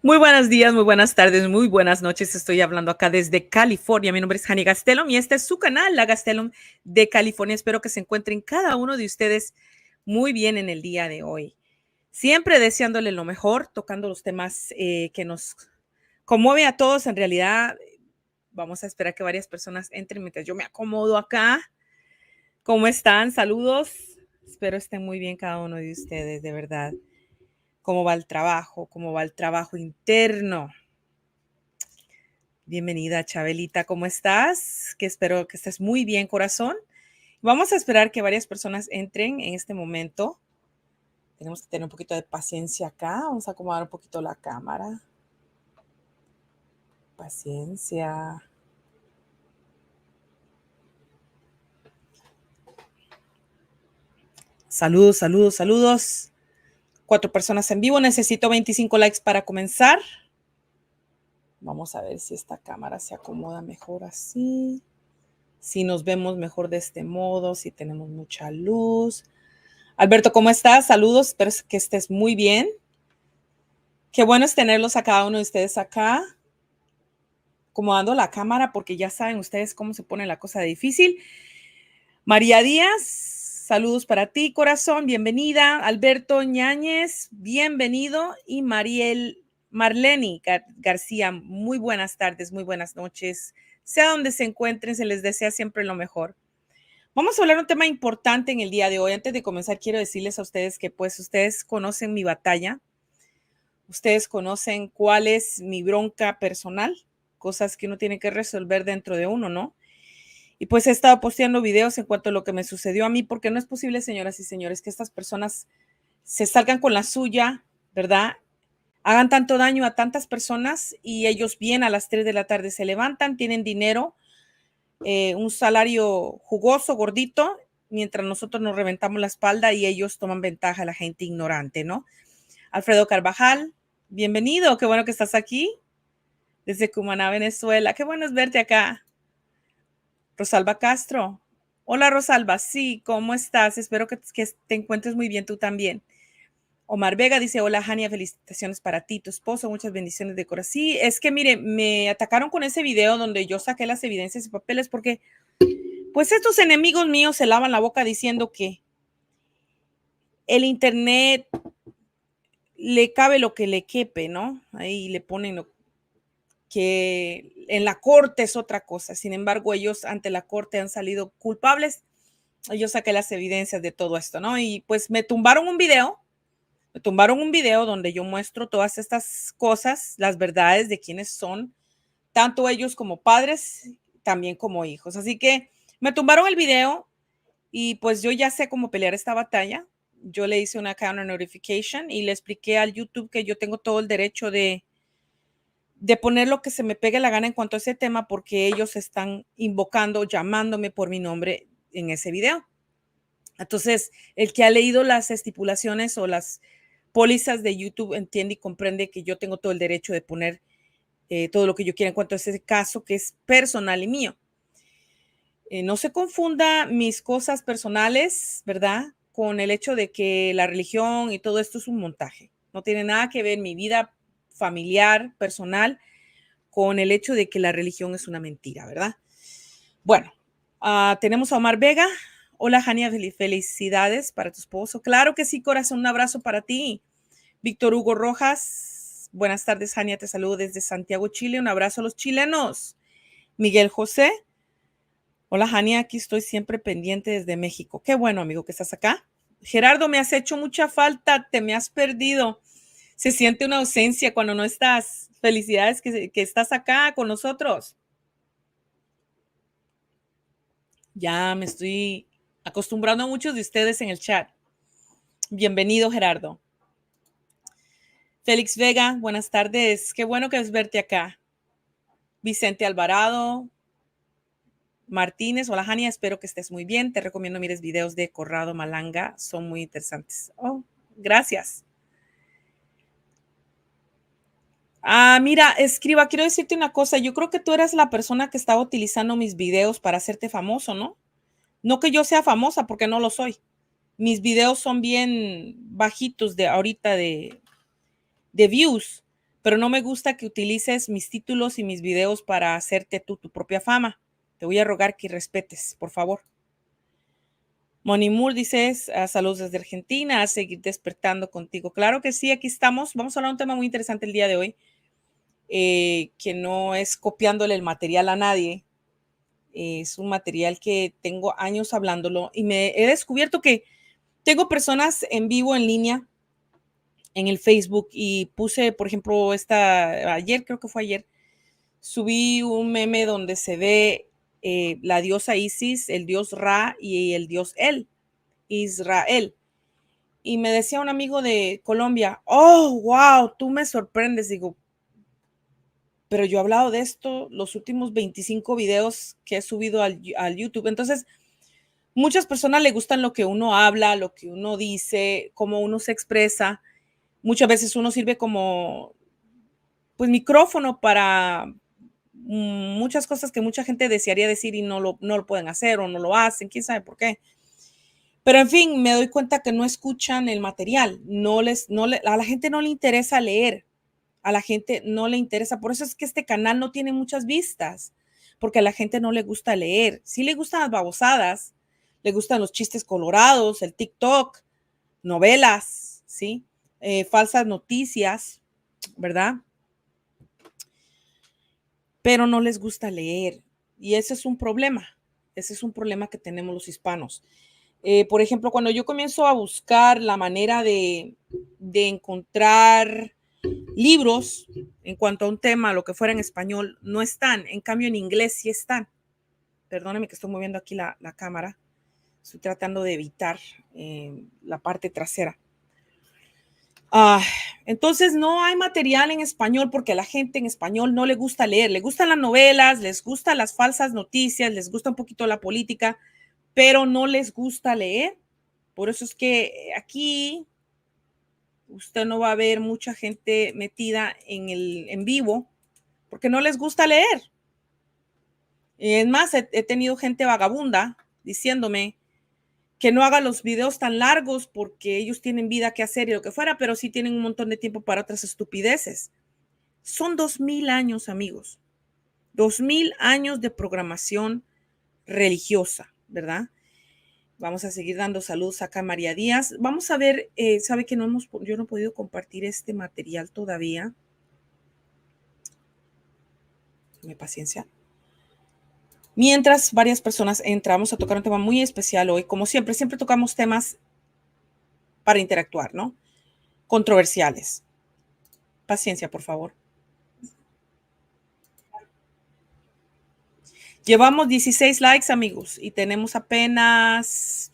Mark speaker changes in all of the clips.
Speaker 1: Muy buenos días, muy buenas tardes, muy buenas noches. Estoy hablando acá desde California. Mi nombre es Hani Gastelum y este es su canal, La Gastelum de California. Espero que se encuentren cada uno de ustedes muy bien en el día de hoy. Siempre deseándole lo mejor, tocando los temas que nos conmueven a todos. En realidad, vamos a esperar que varias personas entren mientras yo me acomodo acá. ¿Cómo están? Saludos. Espero estén muy bien cada uno de ustedes, de verdad. ¿Cómo va el trabajo? ¿Cómo va el trabajo interno? Bienvenida, Chabelita, ¿cómo estás? Que espero que estés muy bien, corazón. Vamos a esperar que varias personas entren en este momento. Tenemos que tener un poquito de paciencia acá. Vamos a acomodar un poquito la cámara. Paciencia. Saludos, saludos, saludos. 4 personas en vivo. Necesito 25 likes para comenzar. Vamos a ver si esta cámara se acomoda mejor así. Si nos vemos mejor de este modo, si tenemos mucha luz. Alberto, ¿cómo estás? Saludos, espero que estés muy bien. Qué bueno es tenerlos a cada uno de ustedes acá, acomodando la cámara, porque ya saben ustedes cómo se pone la cosa difícil. María Díaz, saludos para ti, corazón, bienvenida. Alberto Ñáñez, bienvenido. Y Marleni García, muy buenas tardes, muy buenas noches. Sea donde se encuentren, se les desea siempre lo mejor. Vamos a hablar de un tema importante en el día de hoy. Antes de comenzar, quiero decirles a ustedes que pues ustedes conocen mi batalla. Ustedes conocen cuál es mi bronca personal, cosas que uno tiene que resolver dentro de uno, ¿no? Y pues he estado posteando videos en cuanto a lo que me sucedió a mí, porque no es posible, señoras y señores, que estas personas se salgan con la suya, ¿verdad? Hagan tanto daño a tantas personas y ellos bien a las 3 de la tarde se levantan, tienen dinero, un salario jugoso, gordito, mientras nosotros nos reventamos la espalda y ellos toman ventaja a la gente ignorante, ¿no? Alfredo Carvajal, bienvenido, qué bueno que estás aquí desde Cumaná, Venezuela. Qué bueno es verte acá. Rosalba Castro. Hola Rosalba, sí, ¿cómo estás? Espero que te encuentres muy bien tú también. Omar Vega dice, hola Jania, felicitaciones para ti, tu esposo, muchas bendiciones de corazón. Sí, es que mire, me atacaron con ese video donde yo saqué las evidencias y papeles porque pues estos enemigos míos se lavan la boca diciendo que el internet le cabe lo que le quepe, ¿no? Ahí le ponen lo que en la corte es otra cosa. Sin embargo, ellos ante la corte han salido culpables. Yo saqué las evidencias de todo esto, ¿no? Y pues me tumbaron un video donde yo muestro todas estas cosas, las verdades de quiénes son, tanto ellos como padres, también como hijos. Así que me tumbaron el video y pues yo ya sé cómo pelear esta batalla. Yo le hice una counter notification y le expliqué al YouTube que yo tengo todo el derecho de poner lo que se me pegue la gana en cuanto a ese tema porque ellos están invocando, llamándome por mi nombre en ese video. Entonces, el que ha leído las estipulaciones o las pólizas de YouTube entiende y comprende que yo tengo todo el derecho de poner todo lo que yo quiera en cuanto a ese caso que es personal y mío. No se confunda mis cosas personales, ¿verdad? Con el hecho de que la religión y todo esto es un montaje. No tiene nada que ver mi vida familiar, personal, con el hecho de que la religión es una mentira, ¿verdad? Bueno, tenemos a Omar Vega. Hola, Jania, felicidades para tu esposo. Claro que sí, corazón, un abrazo para ti. Víctor Hugo Rojas, buenas tardes, Jania, te saludo desde Santiago, Chile. Un abrazo a los chilenos. Miguel José, hola, Jania, aquí estoy siempre pendiente desde México. Qué bueno, amigo, que estás acá. Gerardo, me has hecho mucha falta, te me has perdido. Se siente una ausencia cuando no estás. Felicidades que estás acá con nosotros. Ya me estoy acostumbrando a muchos de ustedes en el chat. Bienvenido, Gerardo. Félix Vega, buenas tardes. Qué bueno que es verte acá. Vicente Alvarado Martínez, hola Jania, espero que estés muy bien. Te recomiendo mires videos de Corrado Malanga, son muy interesantes. Oh, gracias. Mira, Escriba, quiero decirte una cosa. Yo creo que tú eras la persona que estaba utilizando mis videos para hacerte famoso, ¿no? No que yo sea famosa, porque no lo soy. Mis videos son bien bajitos de ahorita de views, pero no me gusta que utilices mis títulos y mis videos para hacerte tu propia fama. Te voy a rogar que respetes, por favor. Moni Moore dices, saludos desde Argentina, a seguir despertando contigo. Claro que sí, aquí estamos. Vamos a hablar de un tema muy interesante el día de hoy, que no es copiándole el material a nadie. Es un material que tengo años hablándolo y me he descubierto que tengo personas en vivo, en línea, en el Facebook, y puse, por ejemplo, ayer, creo que fue ayer, subí un meme donde se ve la diosa Isis, el dios Ra y el dios El, Israel. Y me decía un amigo de Colombia, oh, wow, tú me sorprendes. Digo, pero yo he hablado de esto los últimos 25 videos que he subido al YouTube. Entonces, muchas personas le gustan lo que uno habla, lo que uno dice, cómo uno se expresa. Muchas veces uno sirve como, pues, micrófono para muchas cosas que mucha gente desearía decir y no lo pueden hacer o no lo hacen, quién sabe por qué. Pero en fin, me doy cuenta que no escuchan el material, a la gente no le interesa leer, a la gente no le interesa. Por eso es que este canal no tiene muchas vistas, porque a la gente no le gusta leer. Sí le gustan las babosadas, le gustan los chistes colorados, el TikTok, novelas, ¿sí? Falsas noticias, ¿verdad? Pero no les gusta leer. Y ese es un problema. Ese es un problema que tenemos los hispanos. Por ejemplo, cuando yo comienzo a buscar la manera de encontrar libros en cuanto a un tema, lo que fuera en español, no están. En cambio, en inglés sí están. Perdóneme que estoy moviendo aquí la cámara. Estoy tratando de evitar la parte trasera. Entonces no hay material en español porque a la gente en español no le gusta leer. Le gustan las novelas, les gustan las falsas noticias, les gusta un poquito la política, pero no les gusta leer. Por eso es que aquí usted no va a ver mucha gente metida en vivo porque no les gusta leer. Es más, he tenido gente vagabunda diciéndome que no haga los videos tan largos porque ellos tienen vida que hacer y lo que fuera, pero sí tienen un montón de tiempo para otras estupideces. Son 2000 años, amigos. 2000 años de programación religiosa, ¿verdad? Vamos a seguir dando saludos acá a María Díaz. Vamos a ver, sabe que yo no he podido compartir este material todavía. Dame paciencia. Mientras varias personas entramos a tocar un tema muy especial hoy. Como siempre tocamos temas para interactuar, ¿no? Controversiales. Paciencia, por favor. Llevamos 16 likes, amigos, y tenemos apenas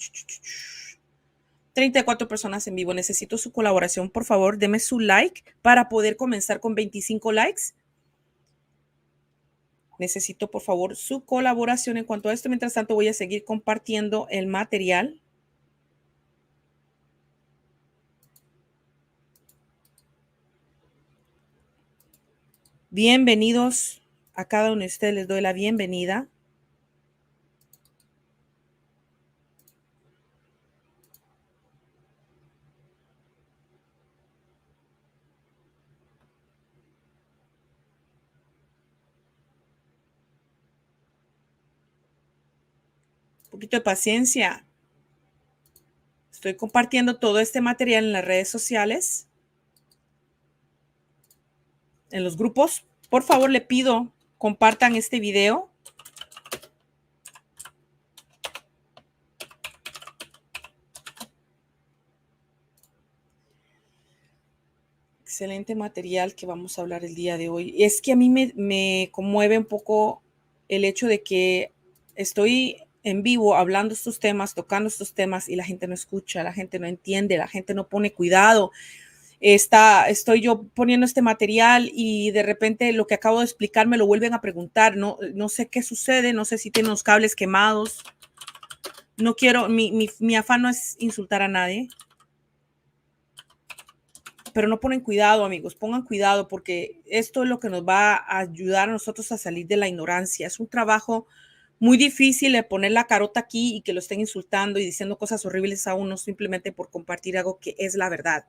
Speaker 1: 34 personas en vivo. Necesito su colaboración, por favor. Deme su like para poder comenzar con 25 likes. Necesito, por favor, su colaboración en cuanto a esto. Mientras tanto, voy a seguir compartiendo el material. Bienvenidos a cada uno de ustedes. Les doy la bienvenida. Un poquito de paciencia. Estoy compartiendo todo este material en las redes sociales, en los grupos. Por favor, le pido, compartan este video. Excelente material que vamos a hablar el día de hoy. Es que a mí me conmueve un poco el hecho de que estoy en vivo hablando estos temas, tocando estos temas y la gente no escucha, la gente no entiende, la gente no pone cuidado. Estoy yo poniendo este material y de repente lo que acabo de explicar me lo vuelven a preguntar. No sé qué sucede, no sé si tienen los cables quemados. No quiero, mi afán no es insultar a nadie. Pero no ponen cuidado, amigos, pongan cuidado porque esto es lo que nos va a ayudar a nosotros a salir de la ignorancia. Es un trabajo muy difícil de poner la carota aquí y que lo estén insultando y diciendo cosas horribles a uno simplemente por compartir algo que es la verdad.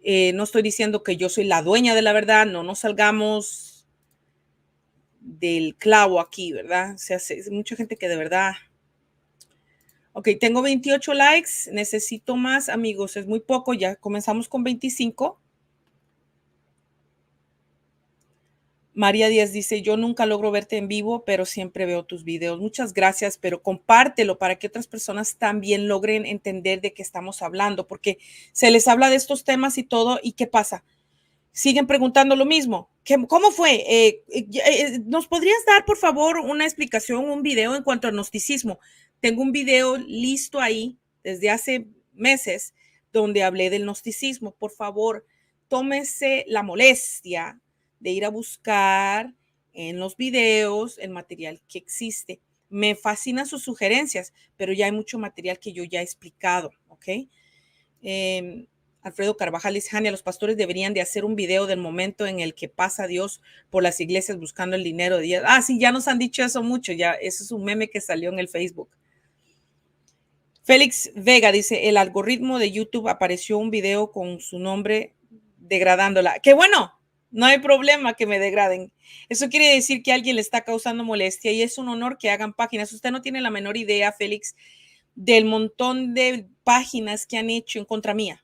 Speaker 1: No estoy diciendo que yo soy la dueña de la verdad, no nos salgamos del clavo aquí, ¿verdad? O sea, hay mucha gente que de verdad... Ok, tengo 28 likes, necesito más, amigos, es muy poco, ya comenzamos con 25. María Díaz dice, yo nunca logro verte en vivo, pero siempre veo tus videos. Muchas gracias, pero compártelo para que otras personas también logren entender de qué estamos hablando, porque se les habla de estos temas y todo, ¿y qué pasa? Siguen preguntando lo mismo. ¿Cómo fue? ¿Nos podrías dar, por favor, una explicación, un video en cuanto al gnosticismo? Tengo un video listo ahí desde hace meses donde hablé del gnosticismo. Por favor, tómese la molestia de ir a buscar en los videos el material que existe. Me fascinan sus sugerencias, pero ya hay mucho material que yo ya he explicado, ¿ok? Alfredo Carvajal dice, Jania, los pastores deberían de hacer un video del momento en el que pasa Dios por las iglesias buscando el dinero de Dios. Ah, sí, ya nos han dicho eso mucho, ya, eso es un meme que salió en el Facebook. Félix Vega dice, el algoritmo de YouTube apareció un video con su nombre degradándola. ¡Qué bueno! No hay problema que me degraden. Eso quiere decir que alguien le está causando molestia y es un honor que hagan páginas. Usted no tiene la menor idea, Félix, del montón de páginas que han hecho en contra mía,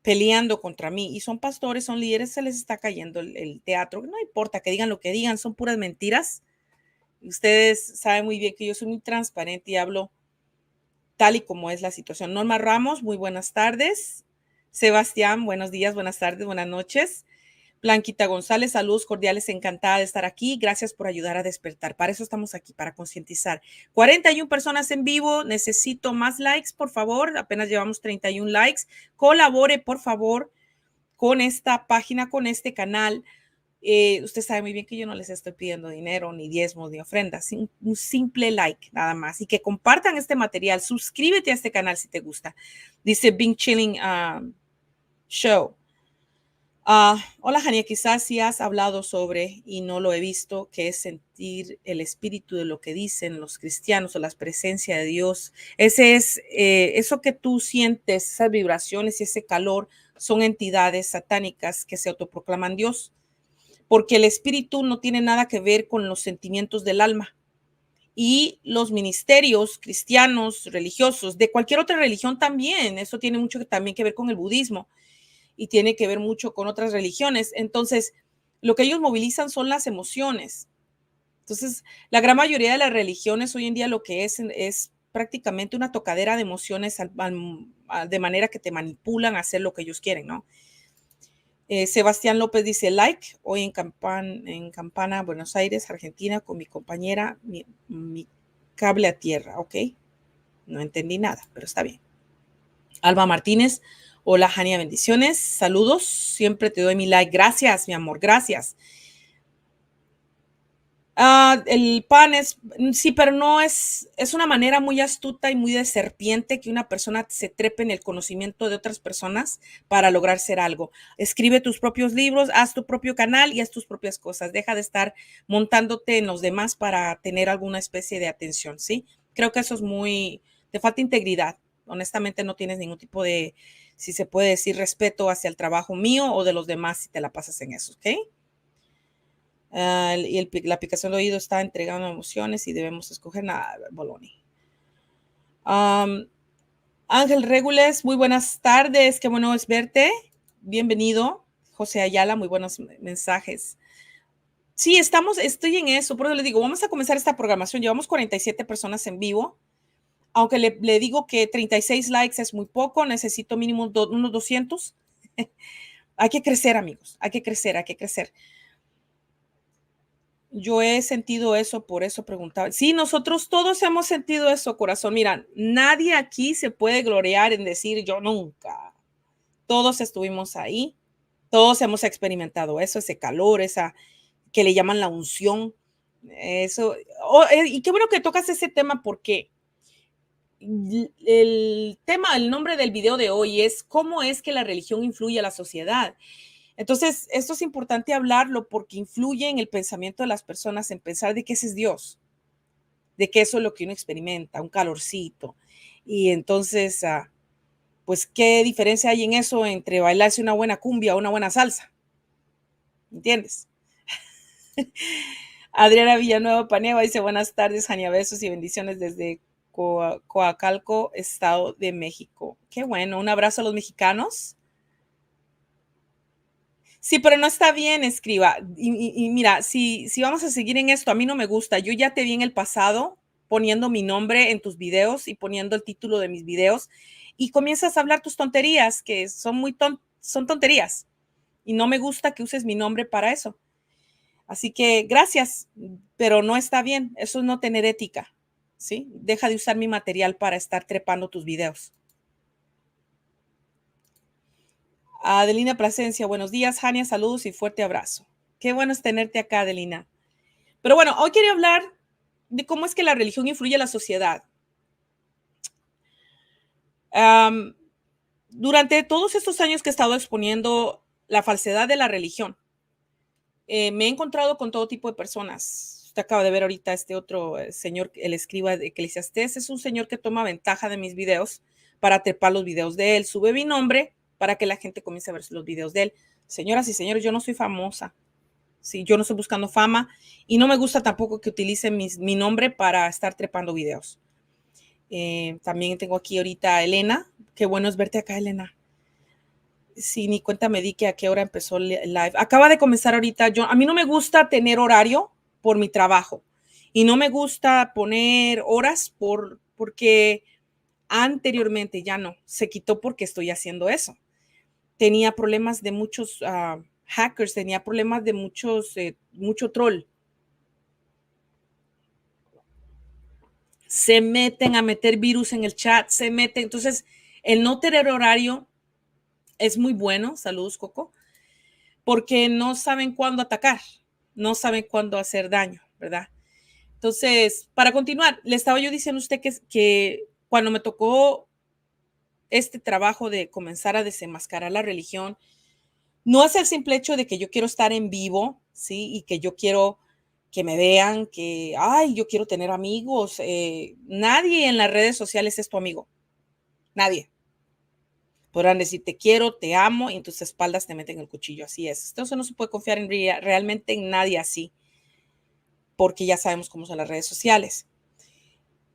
Speaker 1: peleando contra mí, y son pastores, son líderes, se les está cayendo el teatro. No importa que digan lo que digan, son puras mentiras. Ustedes saben muy bien que yo soy muy transparente y hablo tal y como es la situación. Norma Ramos, muy buenas tardes. Sebastián, buenos días, buenas tardes, buenas noches. Blanquita González, saludos cordiales, encantada de estar aquí. Gracias por ayudar a despertar. Para eso estamos aquí, para concientizar. 41 personas en vivo. Necesito más likes, por favor. Apenas llevamos 31 likes. Colabore, por favor, con esta página, con este canal. Usted sabe muy bien que yo no les estoy pidiendo dinero, ni diezmos, ni ofrendas. Un simple like, nada más. Y que compartan este material. Suscríbete a este canal si te gusta. Dice Bing Chilling Show. Hola, Jania, quizás sí has hablado sobre, y no lo he visto, que es sentir el espíritu de lo que dicen los cristianos o la presencia de Dios. Ese es, eso que tú sientes, esas vibraciones y ese calor, son entidades satánicas que se autoproclaman Dios, porque el espíritu no tiene nada que ver con los sentimientos del alma. Y los ministerios cristianos, religiosos, de cualquier otra religión también, eso tiene mucho también que ver con el budismo y tiene que ver mucho con otras religiones. Entonces, lo que ellos movilizan son las emociones. Entonces, la gran mayoría de las religiones hoy en día lo que es prácticamente una tocadera de emociones de manera que te manipulan a hacer lo que ellos quieren, ¿no? Sebastián López dice like, hoy en Campana, Buenos Aires, Argentina, con mi compañera, mi cable a tierra, ¿ok? No entendí nada, pero está bien. Alba Martínez, hola Jania, bendiciones, saludos, siempre te doy mi like, gracias mi amor, gracias. El pan es, sí, pero no es una manera muy astuta y muy de serpiente que una persona se trepe en el conocimiento de otras personas para lograr ser algo. Escribe tus propios libros, haz tu propio canal y haz tus propias cosas. Deja de estar montándote en los demás para tener alguna especie de atención, ¿sí? Creo que eso es te falta integridad. Honestamente no tienes ningún tipo de, si se puede decir, respeto hacia el trabajo mío o de los demás si te la pasas en eso, ¿ok? Y la aplicación de oído está entregando emociones y debemos escoger nada, Boloni. Ángel Regules, muy buenas tardes, qué bueno es verte, bienvenido. José Ayala, muy buenos mensajes. Sí, estoy en eso, por eso le digo, vamos a comenzar esta programación, llevamos 47 personas en vivo, aunque le digo que 36 likes es muy poco, necesito mínimo unos 200. Hay que crecer, amigos, hay que crecer, hay que crecer. Yo he sentido eso, por eso preguntaba. Sí, nosotros todos hemos sentido eso, corazón. Mira, nadie aquí se puede gloriar en decir yo nunca. Todos estuvimos ahí, todos hemos experimentado eso, ese calor, esa que le llaman la unción. Eso. Y qué bueno que tocas ese tema porque el nombre del video de hoy es cómo es que la religión influye a la sociedad. Entonces, esto es importante hablarlo porque influye en el pensamiento de las personas en pensar de que ese es Dios, de que eso es lo que uno experimenta, un calorcito. Y entonces, pues, ¿qué diferencia hay en eso entre bailarse una buena cumbia o una buena salsa? ¿Entiendes? Adriana Villanueva Paneva dice, buenas tardes, Jania, besos y bendiciones desde Coacalco, Estado de México. Qué bueno, un abrazo a los mexicanos. Sí, pero no está bien, escriba. Y mira, si vamos a seguir en esto, a mí no me gusta. Yo ya te vi en el pasado poniendo mi nombre en tus videos y poniendo el título de mis videos y comienzas a hablar tus tonterías, que son son tonterías. Y no me gusta que uses mi nombre para eso. Así que gracias, pero no está bien. Eso es no tener ética, ¿sí? Deja de usar mi material para estar trepando tus videos. Adelina Plasencia, buenos días, Jania, saludos y fuerte abrazo. Qué bueno es tenerte acá, Adelina. Pero bueno, hoy quería hablar de cómo es que la religión influye en la sociedad. Durante todos estos años que he estado exponiendo la falsedad de la religión, me he encontrado con todo tipo de personas. Usted acaba de ver ahorita este otro señor, el escriba de Eclesiastés, es un señor que toma ventaja de mis videos para trepar los videos de él. Sube mi nombre para que la gente comience a ver los videos de él. Señoras y señores, yo no soy famosa. Sí, yo no estoy buscando fama y no me gusta tampoco que utilicen mi nombre para estar trepando videos. También tengo aquí ahorita a Elena. Qué bueno es verte acá, Elena. Sí, ni cuenta me di que a qué hora empezó el live. Acaba de comenzar ahorita. A mí no me gusta tener horario por mi trabajo y no me gusta poner horas porque anteriormente ya no. Se quitó porque estoy haciendo eso. Tenía problemas de muchos hackers, tenía problemas de mucho troll. Se meten a meter virus en el chat, se meten. Entonces, el no tener horario es muy bueno. Saludos, Coco. Porque no saben cuándo atacar, no saben cuándo hacer daño, ¿verdad? Entonces, para continuar, le estaba yo diciendo a usted que cuando me tocó este trabajo de comenzar a desenmascarar la religión, no es el simple hecho de que yo quiero estar en vivo, ¿sí? Y que yo quiero que me vean, que, ay, yo quiero tener amigos. Nadie en las redes sociales es tu amigo. Nadie. Podrán decir te quiero, te amo, y en tus espaldas te meten el cuchillo. Así es. Entonces no se puede confiar realmente en nadie así, porque ya sabemos cómo son las redes sociales.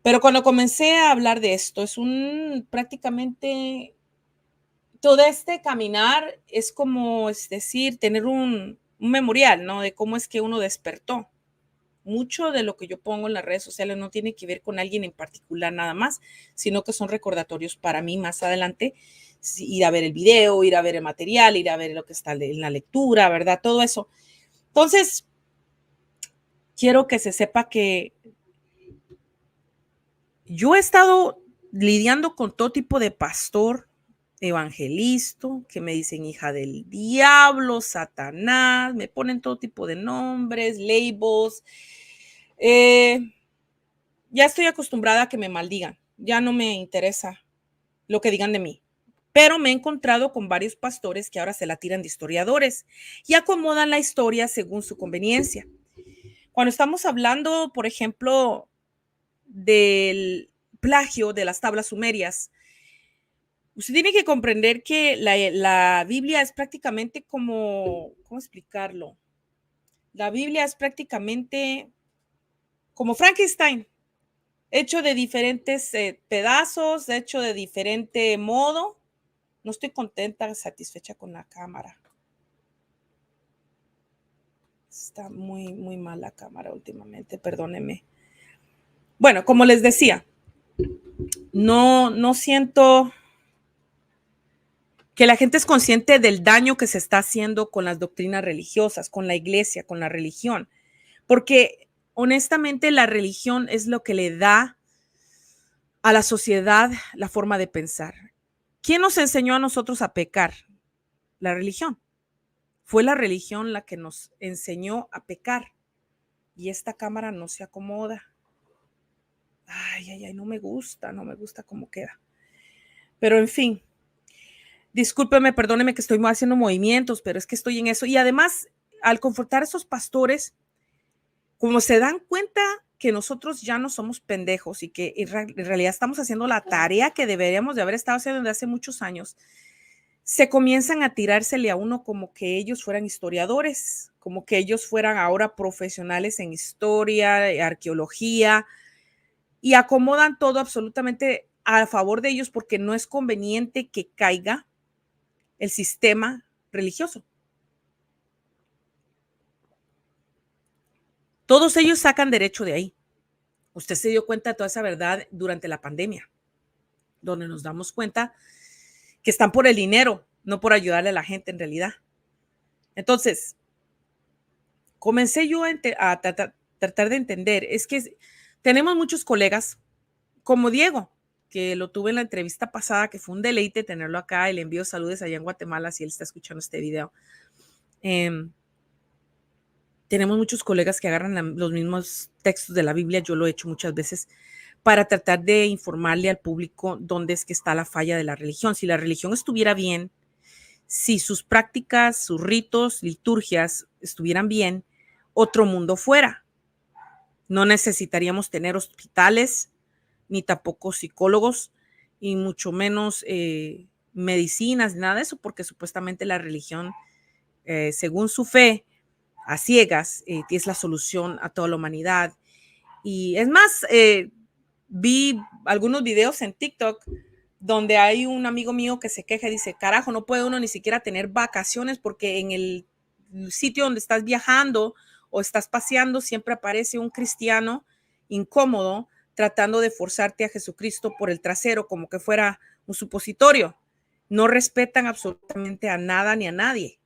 Speaker 1: Pero cuando comencé a hablar de esto, es prácticamente todo este caminar es como, es decir, tener un memorial, ¿no? De cómo es que uno despertó. Mucho de lo que yo pongo en las redes sociales no tiene que ver con alguien en particular nada más, sino que son recordatorios para mí más adelante, ir a ver el video, ir a ver el material, ir a ver lo que está en la lectura, ¿verdad? Todo eso. Entonces, quiero que se sepa que yo he estado lidiando con todo tipo de pastor, evangelista, que me dicen hija del diablo, Satanás, me ponen todo tipo de nombres, labels. Ya estoy acostumbrada a que me maldigan, ya no me interesa lo que digan de mí. Pero me he encontrado con varios pastores que ahora se la tiran de historiadores y acomodan la historia según su conveniencia. Cuando estamos hablando, por ejemplo, del plagio de las tablas sumerias, usted tiene que comprender que la Biblia es prácticamente como, ¿cómo explicarlo? La Biblia es prácticamente como Frankenstein, hecho de diferentes pedazos, hecho de diferente modo. No estoy contenta, satisfecha con la cámara. Está muy, muy mal la cámara últimamente, perdónenme. Bueno, como les decía, no siento que la gente es consciente del daño que se está haciendo con las doctrinas religiosas, con la iglesia, con la religión, porque honestamente la religión es lo que le da a la sociedad la forma de pensar. ¿Quién nos enseñó a nosotros a pecar? La religión. Fue la religión la que nos enseñó a pecar. Y esta cámara no se acomoda. Ay, no me gusta cómo queda. Pero en fin, discúlpeme, perdóneme que estoy haciendo movimientos, pero es que estoy en eso. Y además, al confortar a esos pastores, como se dan cuenta que nosotros ya no somos pendejos y que en realidad estamos haciendo la tarea que deberíamos de haber estado haciendo desde hace muchos años, se comienzan a tirársele a uno como que ellos fueran historiadores, como que ellos fueran ahora profesionales en historia, arqueología, y acomodan todo absolutamente a favor de ellos porque no es conveniente que caiga el sistema religioso. Todos ellos sacan derecho de ahí. Usted se dio cuenta de toda esa verdad durante la pandemia, donde nos damos cuenta que están por el dinero, no por ayudarle a la gente en realidad. Entonces, comencé yo a tratar de entender, es que tenemos muchos colegas como Diego, que lo tuve en la entrevista pasada, que fue un deleite tenerlo acá, y le envío saludos allá en Guatemala si él está escuchando este video. Tenemos muchos colegas que agarran los mismos textos de la Biblia, yo lo he hecho muchas veces, para tratar de informarle al público dónde es que está la falla de la religión. Si la religión estuviera bien, si sus prácticas, sus ritos, liturgias estuvieran bien, otro mundo fuera. No necesitaríamos tener hospitales, ni tampoco psicólogos, y mucho menos medicinas, nada de eso, porque supuestamente la religión, según su fe, a ciegas, es la solución a toda la humanidad. Y es más, vi algunos videos en TikTok donde hay un amigo mío que se queja y dice, carajo, no puede uno ni siquiera tener vacaciones porque en el sitio donde estás viajando o estás paseando siempre aparece un cristiano incómodo tratando de forzarte a Jesucristo por el trasero como que fuera un supositorio. No respetan absolutamente a nada ni a nadie.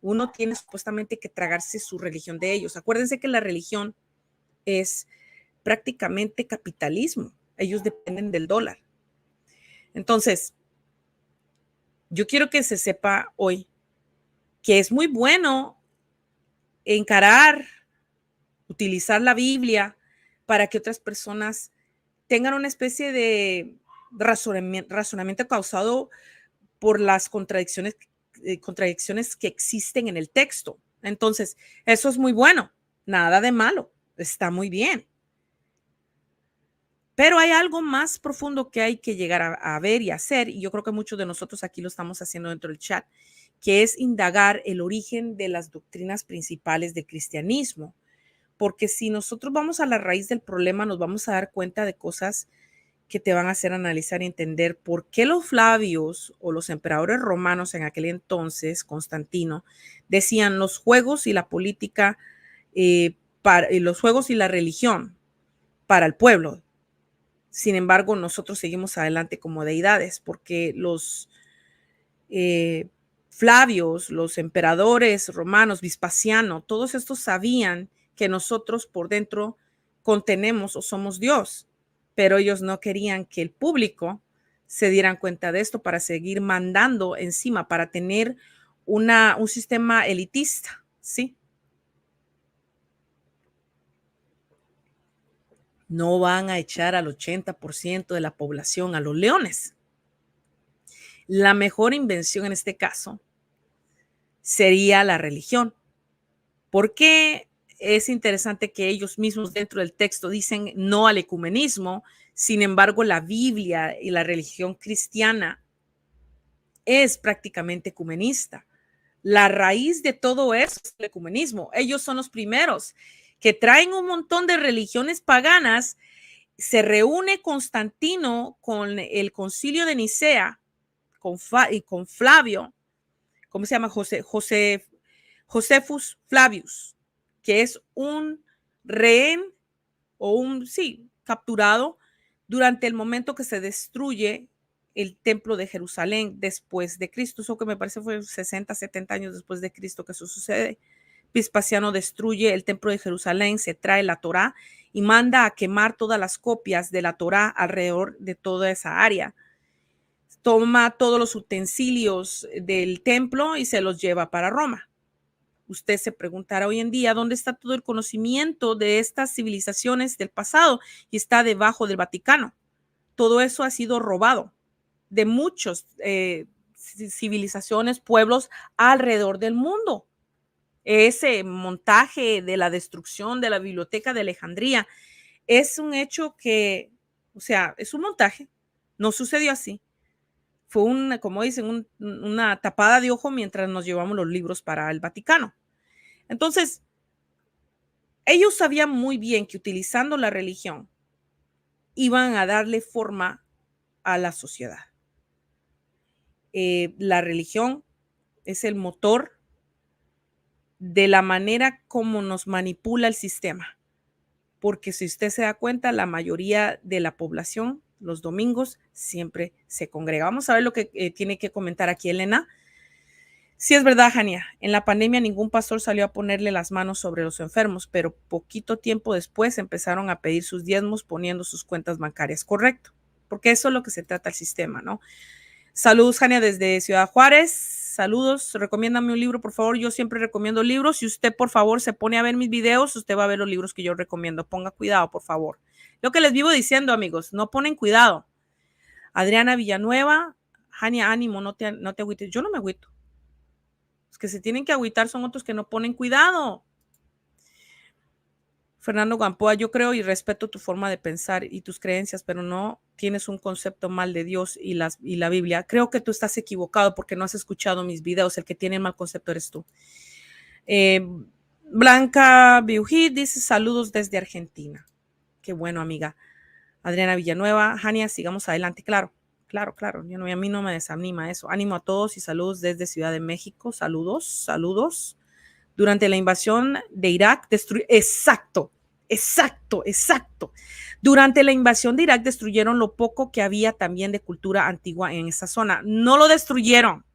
Speaker 1: Uno tiene supuestamente que tragarse su religión de ellos. Acuérdense que la religión es prácticamente capitalismo. Ellos dependen del dólar. Entonces, yo quiero que se sepa hoy que es muy bueno encarar, utilizar la Biblia para que otras personas tengan una especie de razonamiento causado por las contradicciones que existen en el texto. Entonces, eso es muy bueno, nada de malo, está muy bien. Pero hay algo más profundo que hay que llegar a ver y hacer, y yo creo que muchos de nosotros aquí lo estamos haciendo dentro del chat, que es indagar el origen de las doctrinas principales del cristianismo. Porque si nosotros vamos a la raíz del problema, nos vamos a dar cuenta de cosas que te van a hacer analizar y entender por qué los Flavios o los emperadores romanos en aquel entonces, Constantino, decían los juegos y la política, los juegos y la religión para el pueblo. Sin embargo, nosotros seguimos adelante como deidades porque los Flavios, los emperadores romanos, Vespasiano, todos estos sabían que nosotros por dentro contenemos o somos Dios, pero ellos no querían que el público se dieran cuenta de esto para seguir mandando encima, para tener un sistema elitista, ¿sí? No van a echar al 80% de la población a los leones. La mejor invención en este caso sería la religión. ¿Por qué es interesante que ellos mismos dentro del texto dicen no al ecumenismo? Sin embargo, la Biblia y la religión cristiana es prácticamente ecumenista. La raíz de todo eso es el ecumenismo. Ellos son los primeros que traen un montón de religiones paganas. Se reúne Constantino con el concilio de Nicea y con Flavio, ¿cómo se llama? Josephus Flavius, que es un rehén o capturado durante el momento que se destruye el templo de Jerusalén después de Cristo. Eso que me parece fue 60, 70 años después de Cristo que eso sucede. Vespasiano destruye el templo de Jerusalén, se trae la Torá y manda a quemar todas las copias de la Torá alrededor de toda esa área. Toma todos los utensilios del templo y se los lleva para Roma. Usted se preguntará hoy en día dónde está todo el conocimiento de estas civilizaciones del pasado y está debajo del Vaticano. Todo eso ha sido robado de muchas civilizaciones, pueblos alrededor del mundo. Ese montaje de la destrucción de la biblioteca de Alejandría Es un hecho que, o sea, es un montaje, no sucedió así. Fue como dicen, una tapada de ojo mientras nos llevamos los libros para el Vaticano. Entonces, ellos sabían muy bien que utilizando la religión iban a darle forma a la sociedad. La religión es el motor de la manera como nos manipula el sistema. Porque si usted se da cuenta, la mayoría de la población los domingos siempre se congrega. Vamos a ver lo que tiene que comentar aquí Elena. Sí, es verdad, Jania. En la pandemia ningún pastor salió a ponerle las manos sobre los enfermos, pero poquito tiempo después empezaron a pedir sus diezmos poniendo sus cuentas bancarias. Correcto, porque eso es lo que se trata el sistema, ¿no? Saludos, Jania, desde Ciudad Juárez. Saludos, recomiéndame un libro, por favor. Yo siempre recomiendo libros. Si usted, por favor, se pone a ver mis videos, usted va a ver los libros que yo recomiendo. Ponga cuidado, por favor. Lo que les vivo diciendo, amigos, no ponen cuidado. Adriana Villanueva, Jania, ánimo, no te agüites. Yo no me agüito. Los que se tienen que agüitar son otros que no ponen cuidado. Fernando Gampoa, yo creo y respeto tu forma de pensar y tus creencias, pero no tienes un concepto mal de Dios y la Biblia. Creo que tú estás equivocado porque no has escuchado mis videos. El que tiene el mal concepto eres tú. Blanca Biujit dice saludos desde Argentina. Qué bueno, amiga. Adriana Villanueva, Jania, sigamos adelante. Claro. A mí no me desanima eso. Ánimo a todos y saludos desde Ciudad de México. Saludos. Durante la invasión de Irak, exacto. Durante la invasión de Irak destruyeron lo poco que había también de cultura antigua en esa zona. No lo destruyeron.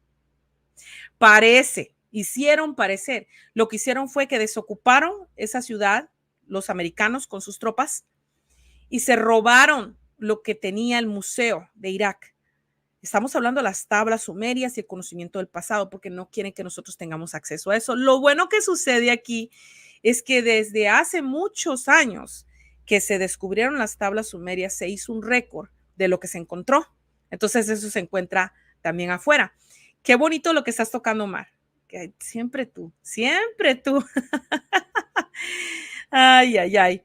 Speaker 1: Hicieron parecer. Lo que hicieron fue que desocuparon esa ciudad, los americanos con sus tropas, y se robaron lo que tenía el museo de Irak. Estamos hablando de las tablas sumerias y el conocimiento del pasado, porque no quieren que nosotros tengamos acceso a eso. Lo bueno que sucede aquí es que desde hace muchos años que se descubrieron las tablas sumerias, se hizo un récord de lo que se encontró. Entonces eso se encuentra también afuera. Qué bonito lo que estás tocando, Mar. Que siempre tú. Ay.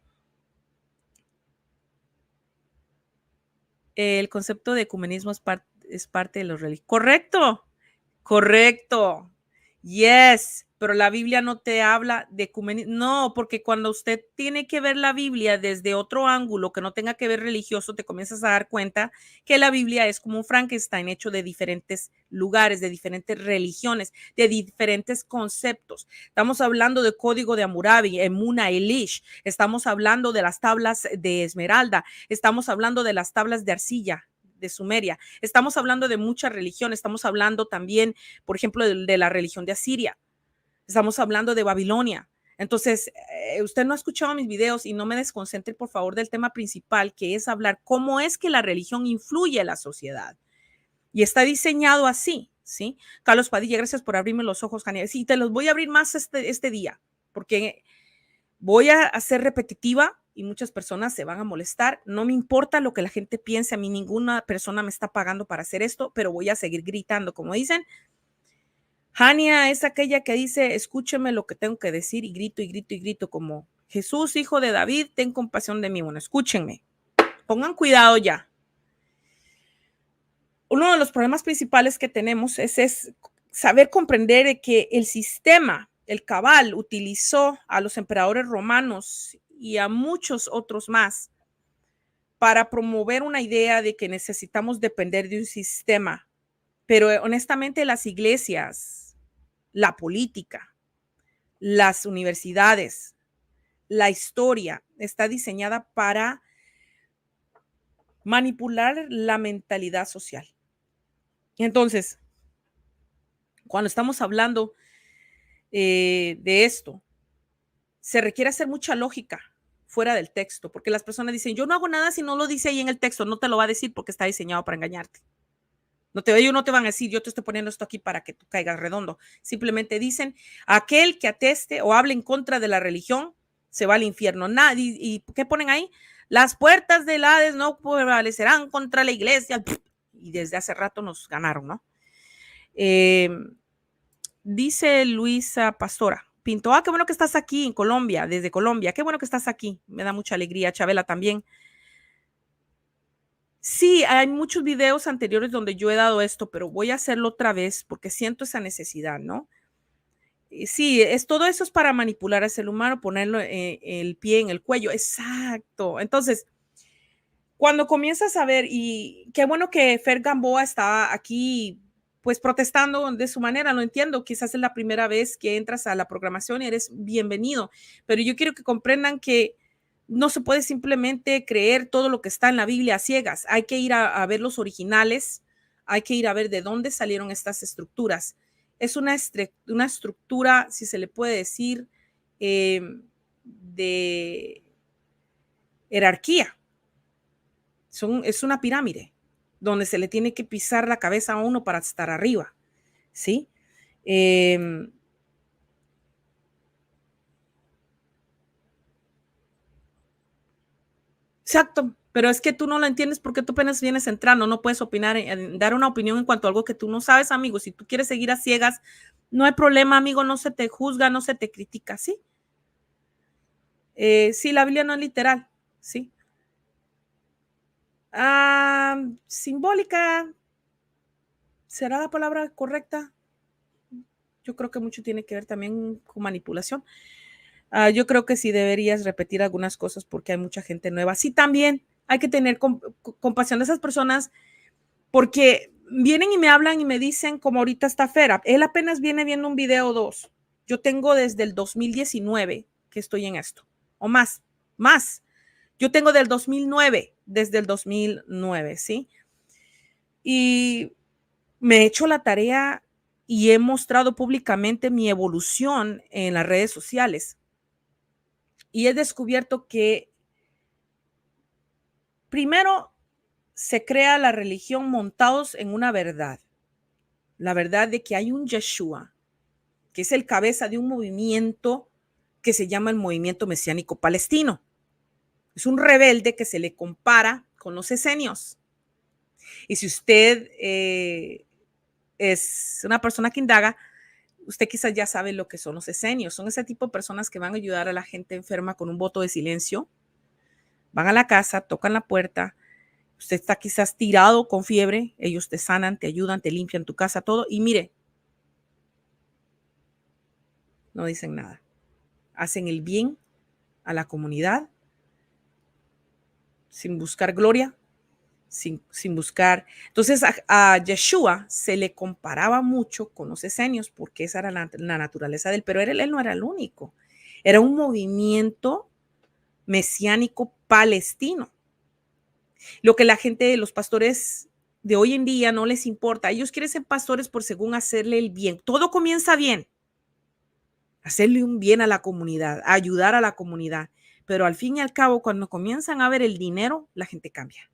Speaker 1: El concepto de ecumenismo es parte de los religiosos. Correcto. Yes, pero la Biblia no te habla de ecumenismo. No, porque cuando usted tiene que ver la Biblia desde otro ángulo que no tenga que ver religioso, te comienzas a dar cuenta que la Biblia es como un Frankenstein hecho de diferentes lugares, de diferentes religiones, de diferentes conceptos. Estamos hablando de Código de Hammurabi, Emuna Elish. Estamos hablando de las tablas de Esmeralda. Estamos hablando de las tablas de arcilla de Sumeria. Estamos hablando de mucha religión, estamos hablando también, por ejemplo, de la religión de Asiria. Estamos hablando de Babilonia. Entonces, usted no ha escuchado mis videos y no me desconcentre, por favor, del tema principal, que es hablar cómo es que la religión influye en la sociedad. Y está diseñado así, ¿sí? Carlos Padilla, gracias por abrirme los ojos, Jania. Sí, te los voy a abrir más este día, porque voy a ser repetitiva y muchas personas se van a molestar. No me importa lo que la gente piense, a mí ninguna persona me está pagando para hacer esto, pero voy a seguir gritando, como dicen. Jania es aquella que dice, escúcheme lo que tengo que decir, y grito, como Jesús, hijo de David, ten compasión de mí. Bueno, escúchenme, pongan cuidado ya. Uno de los problemas principales que tenemos es saber comprender que el sistema, el cabal, utilizó a los emperadores romanos y a muchos otros más para promover una idea de que necesitamos depender de un sistema. Pero honestamente las iglesias, la política, las universidades, la historia está diseñada para manipular la mentalidad social. Entonces, cuando estamos hablando de esto, se requiere hacer mucha lógica fuera del texto, porque las personas dicen, yo no hago nada si no lo dice ahí en el texto, no te lo va a decir porque está diseñado para engañarte. Ellos no te van a decir, yo te estoy poniendo esto aquí para que tú caigas redondo. Simplemente dicen, aquel que ateste o hable en contra de la religión se va al infierno. ¿Y qué ponen ahí? Las puertas del Hades no prevalecerán contra la iglesia. Y desde hace rato nos ganaron, ¿no? Dice Luisa Pastora, Pinto, qué bueno que estás aquí en Colombia, desde Colombia, qué bueno que estás aquí, me da mucha alegría. Chabela también. Sí, hay muchos videos anteriores donde yo he dado esto, pero voy a hacerlo otra vez porque siento esa necesidad, ¿no? Sí, todo eso es para manipular al ser humano, ponerlo el pie en el cuello. Exacto. Entonces, cuando comienzas a ver, y qué bueno que Fer Gamboa está aquí, pues protestando de su manera, lo entiendo, quizás es la primera vez que entras a la programación y eres bienvenido, pero yo quiero que comprendan que no se puede simplemente creer todo lo que está en la Biblia a ciegas, hay que ir a ver los originales, hay que ir a ver de dónde salieron estas estructuras. Es una estructura, si se le puede decir, de jerarquía. Es una pirámide donde se le tiene que pisar la cabeza a uno para estar arriba, ¿sí? Exacto, pero es que tú no lo entiendes porque tú apenas vienes entrando, no puedes opinar, dar una opinión en cuanto a algo que tú no sabes, amigo. Si tú quieres seguir a ciegas, no hay problema, amigo, no se te juzga, no se te critica, ¿sí? Sí, la Biblia no es literal, ¿sí? Simbólica, ¿será la palabra correcta? Yo creo que mucho tiene que ver también con manipulación. Yo creo que sí deberías repetir algunas cosas porque hay mucha gente nueva. Sí, también hay que tener compasión de esas personas porque vienen y me hablan y me dicen, como ahorita está Fera, él apenas viene viendo un video o dos. Yo tengo desde el 2019 que estoy en esto, o más. Yo tengo del 2009, desde el 2009, ¿sí? Y me he hecho la tarea y he mostrado públicamente mi evolución en las redes sociales. Y he descubierto que primero se crea la religión montados en una verdad. La verdad de que hay un Yeshua, que es el cabeza de un movimiento que se llama el Movimiento Mesiánico Palestino. Es un rebelde que se le compara con los esenios. Y si usted es una persona que indaga, usted quizás ya sabe lo que son los esenios. Son ese tipo de personas que van a ayudar a la gente enferma con un voto de silencio. Van a la casa, tocan la puerta. Usted está quizás tirado con fiebre. Ellos te sanan, te ayudan, te limpian tu casa, todo. Y mire, no dicen nada. Hacen el bien a la comunidad sin buscar gloria, sin buscar. Entonces a Yeshua se le comparaba mucho con los esenios porque esa era la naturaleza de él, pero él no era el único. Era un movimiento mesiánico palestino. Lo que la gente, los pastores de hoy en día no les importa. Ellos quieren ser pastores por según hacerle el bien. Todo comienza bien. Hacerle un bien a la comunidad, ayudar a la comunidad. Pero al fin y al cabo, cuando comienzan a ver el dinero, la gente cambia.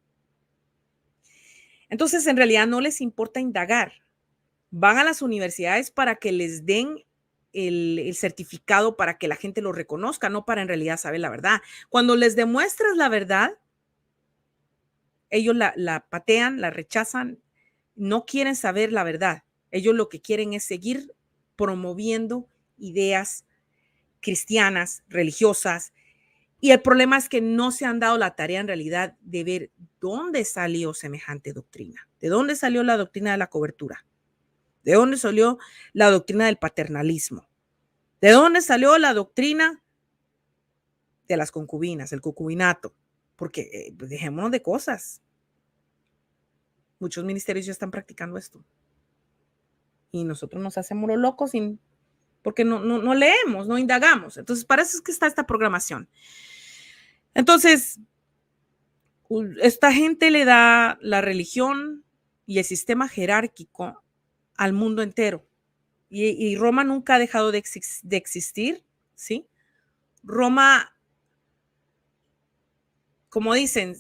Speaker 1: Entonces, en realidad no les importa indagar. Van a las universidades para que les den el certificado para que la gente lo reconozca, no para en realidad saber la verdad. Cuando les demuestras la verdad, ellos la patean, la rechazan, no quieren saber la verdad. Ellos lo que quieren es seguir promoviendo ideas cristianas, religiosas, y el problema es que no se han dado la tarea en realidad de ver dónde salió semejante doctrina, de dónde salió la doctrina de la cobertura, de dónde salió la doctrina del paternalismo, de dónde salió la doctrina de las concubinas, el concubinato, porque dejémonos de cosas. Muchos ministerios ya están practicando esto. Y nosotros nos hacemos los locos porque no leemos, no indagamos. Entonces, para eso es que está esta programación. Entonces, esta gente le da la religión y el sistema jerárquico al mundo entero. Y Roma nunca ha dejado de existir, ¿sí? Roma, como dicen,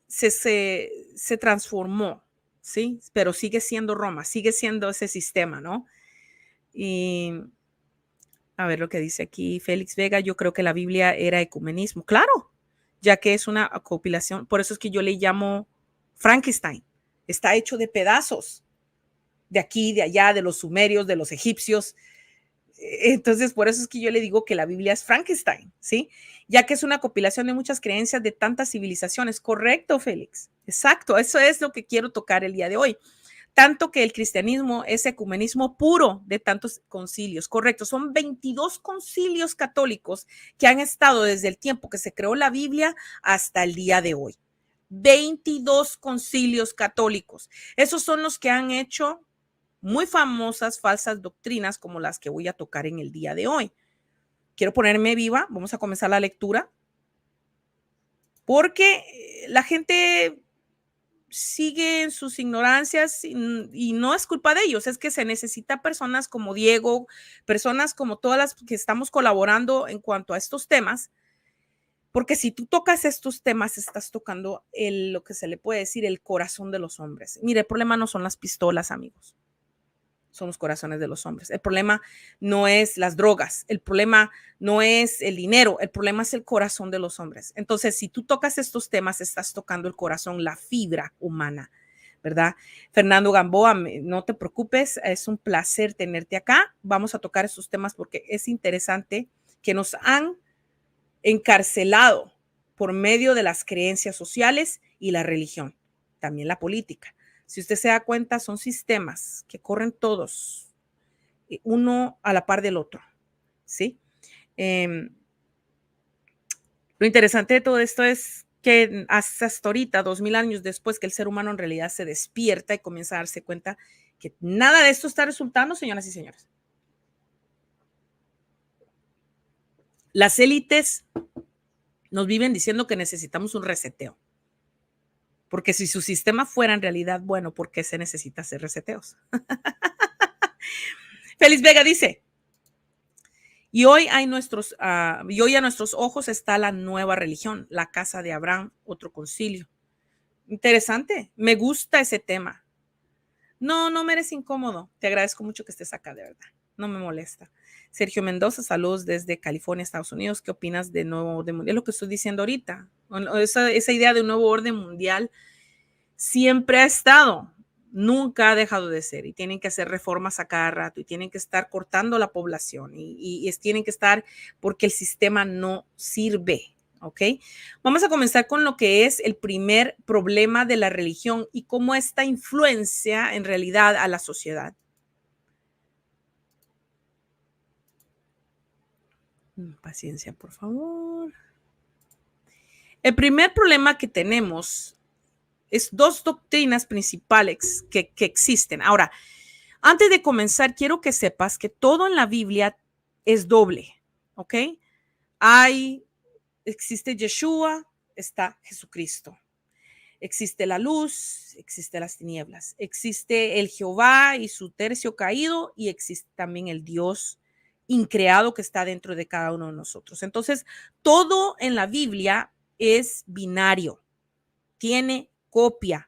Speaker 1: se transformó, ¿sí? Pero sigue siendo Roma, sigue siendo ese sistema, ¿no? Y a ver lo que dice aquí Félix Vega, yo creo que la Biblia era ecumenismo. Claro, ya que es una compilación, por eso es que yo le llamo Frankenstein. Está hecho de pedazos, de aquí, de allá, de los sumerios, de los egipcios. Entonces, por eso es que yo le digo que la Biblia es Frankenstein, ¿sí? Ya que es una compilación de muchas creencias de tantas civilizaciones. Correcto, Félix. Exacto, eso es lo que quiero tocar el día de hoy. Tanto que el cristianismo es ecumenismo puro de tantos concilios. Correcto, son 22 concilios católicos que han estado desde el tiempo que se creó la Biblia hasta el día de hoy. 22 concilios católicos. Esos son los que han hecho muy famosas falsas doctrinas como las que voy a tocar en el día de hoy. Quiero ponerme viva, vamos a comenzar la lectura, porque la gente sigue en sus ignorancias y no es culpa de ellos, es que se necesita personas como Diego, personas como todas las que estamos colaborando en cuanto a estos temas, porque si tú tocas estos temas, estás tocando lo que se le puede decir el corazón de los hombres. Mire, el problema no son las pistolas, amigos. Son los corazones de los hombres. El problema no es las drogas, el problema no es el dinero, el problema es el corazón de los hombres. Entonces, si tú tocas estos temas, estás tocando el corazón, la fibra humana, ¿verdad? Fernando Gamboa, no te preocupes, es un placer tenerte acá. Vamos a tocar estos temas porque es interesante que nos han encarcelado por medio de las creencias sociales y la religión, también la política. Si usted se da cuenta, son sistemas que corren todos, uno a la par del otro, ¿sí? Lo interesante de todo esto es que hasta ahorita, 2000 años después, que el ser humano en realidad se despierta y comienza a darse cuenta que nada de esto está resultando, señoras y señores. Las élites nos viven diciendo que necesitamos un reseteo. Porque si su sistema fuera en realidad bueno, ¿por qué se necesita hacer reseteos? Félix Vega dice, y hoy a nuestros ojos está la nueva religión, la casa de Abraham, otro concilio. Interesante, me gusta ese tema. No me eres incómodo, te agradezco mucho que estés acá, de verdad, no me molesta. Sergio Mendoza, saludos desde California, Estados Unidos. ¿Qué opinas de nuevo orden mundial? Es lo que estoy diciendo ahorita, esa idea de un nuevo orden mundial siempre ha estado, nunca ha dejado de ser y tienen que hacer reformas a cada rato y tienen que estar cortando la población y tienen que estar porque el sistema no sirve, ¿ok? Vamos a comenzar con lo que es el primer problema de la religión y cómo esta influencia en realidad a la sociedad. Paciencia, por favor. El primer problema que tenemos es dos doctrinas principales que existen. Ahora, antes de comenzar, quiero que sepas que todo en la Biblia es doble, ¿ok? Existe Yeshua, está Jesucristo. Existe la luz, existe las tinieblas. Existe el Jehová y su tercio caído y existe también el Dios increado que está dentro de cada uno de nosotros. Entonces, todo en la Biblia es binario, tiene copia.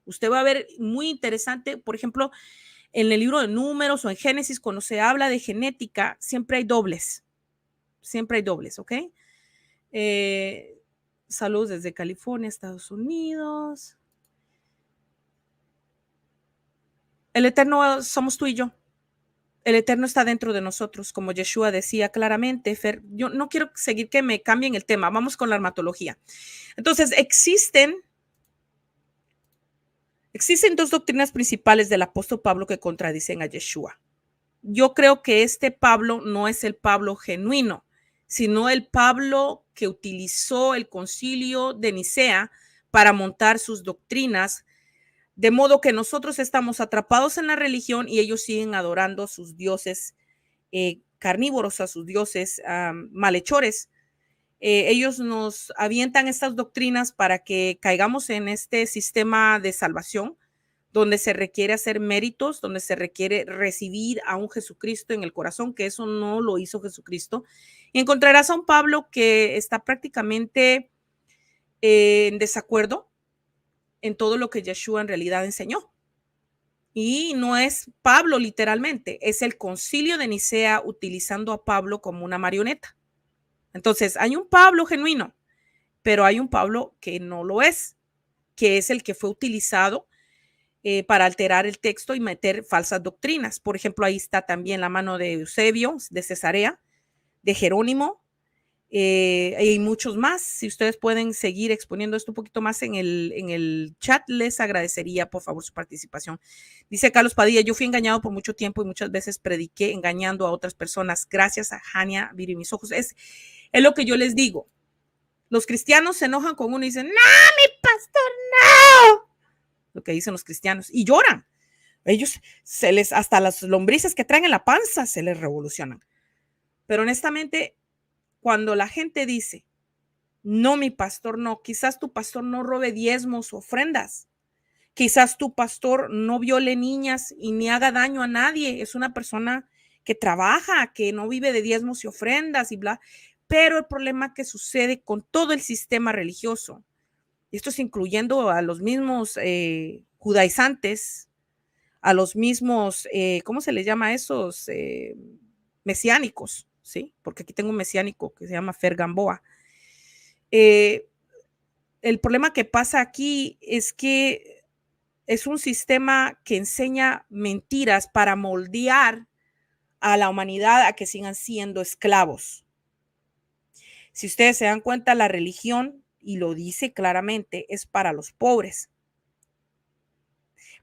Speaker 1: Usted va a ver muy interesante, por ejemplo, en el libro de Números o en Génesis, cuando se habla de genética, siempre hay dobles, ¿ok? Saludos desde California, Estados Unidos. El Eterno somos tú y yo. El Eterno está dentro de nosotros, como Yeshua decía claramente. Fer, yo no quiero seguir que me cambien el tema. Vamos con la armatología. Entonces, existen dos doctrinas principales del apóstol Pablo que contradicen a Yeshua. Yo creo que este Pablo no es el Pablo genuino, sino el Pablo que utilizó el concilio de Nicea para montar sus doctrinas, de modo que nosotros estamos atrapados en la religión y ellos siguen adorando a sus dioses carnívoros, a sus dioses malhechores. Ellos nos avientan estas doctrinas para que caigamos en este sistema de salvación, donde se requiere hacer méritos, donde se requiere recibir a un Jesucristo en el corazón, que eso no lo hizo Jesucristo. Y encontrarás a un Pablo que está prácticamente en desacuerdo en todo lo que Yeshua en realidad enseñó. Y no es Pablo literalmente, es el concilio de Nicea utilizando a Pablo como una marioneta. Entonces, hay un Pablo genuino, pero hay un Pablo que no lo es, que es el que fue utilizado para alterar el texto y meter falsas doctrinas. Por ejemplo, ahí está también la mano de Eusebio, de Cesarea, de Jerónimo, y muchos más. Si ustedes pueden seguir exponiendo esto un poquito más en el chat, les agradecería por favor su participación. Dice Carlos Padilla, yo fui engañado por mucho tiempo y muchas veces prediqué engañando a otras personas. Gracias a Jania, Viri mis ojos. Es lo que yo les digo. Los cristianos se enojan con uno y dicen, no, mi pastor, no. Lo que dicen los cristianos y lloran. Ellos hasta las lombrices que traen en la panza se les revolucionan. Pero honestamente, cuando la gente dice, no, mi pastor no, quizás tu pastor no robe diezmos o ofrendas, quizás tu pastor no viole niñas y ni haga daño a nadie, es una persona que trabaja, que no vive de diezmos y ofrendas y bla, pero el problema que sucede con todo el sistema religioso, y esto es incluyendo a los mismos judaizantes, a los mismos, ¿cómo se les llama a esos? Mesiánicos, ¿sí? Porque aquí tengo un mesiánico que se llama Fer Gamboa. El problema que pasa aquí es que es un sistema que enseña mentiras para moldear a la humanidad a que sigan siendo esclavos. Si ustedes se dan cuenta, la religión, y lo dice claramente, es para los pobres.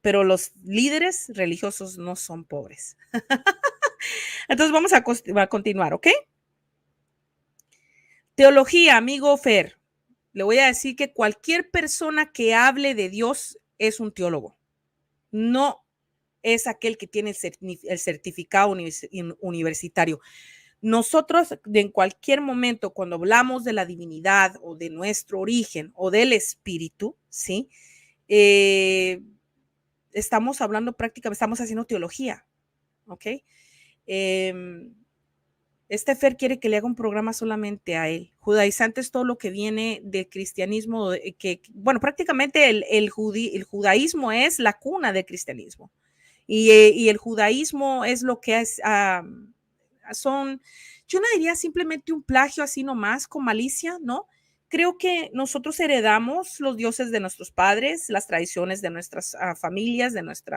Speaker 1: Pero los líderes religiosos no son pobres. Entonces vamos a continuar, ¿ok? Teología, amigo Fer. Le voy a decir que cualquier persona que hable de Dios es un teólogo. No es aquel que tiene el certificado universitario. Nosotros en cualquier momento cuando hablamos de la divinidad o de nuestro origen o del espíritu, ¿sí? Estamos hablando prácticamente, estamos haciendo teología, ¿ok? Este Fer quiere que le haga un programa solamente a él. Judaizante es todo lo que viene del cristianismo, que bueno, prácticamente el judaísmo es la cuna del cristianismo. Y el judaísmo es lo que es, son, yo no diría simplemente un plagio así nomás con malicia, ¿no? Creo que nosotros heredamos los dioses de nuestros padres, las tradiciones de nuestras familias, de nuestro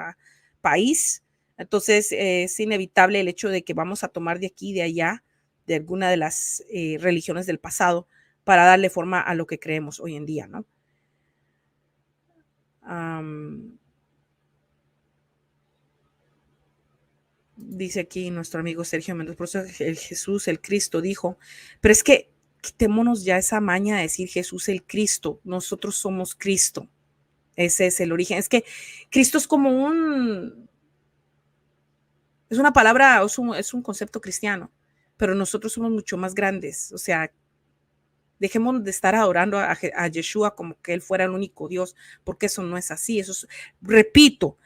Speaker 1: país. Entonces es inevitable el hecho de que vamos a tomar de aquí y de allá de alguna de las religiones del pasado para darle forma a lo que creemos hoy en día, ¿no? Dice aquí nuestro amigo Sergio Mendoza, por eso el Jesús, el Cristo dijo, pero es que quitémonos ya esa maña de decir Jesús el Cristo, nosotros somos Cristo, ese es el origen, es que Cristo es como es una palabra, es un concepto cristiano, pero nosotros somos mucho más grandes, o sea, dejemos de estar adorando a Yeshua como que él fuera el único Dios, porque eso no es así, eso es, repito,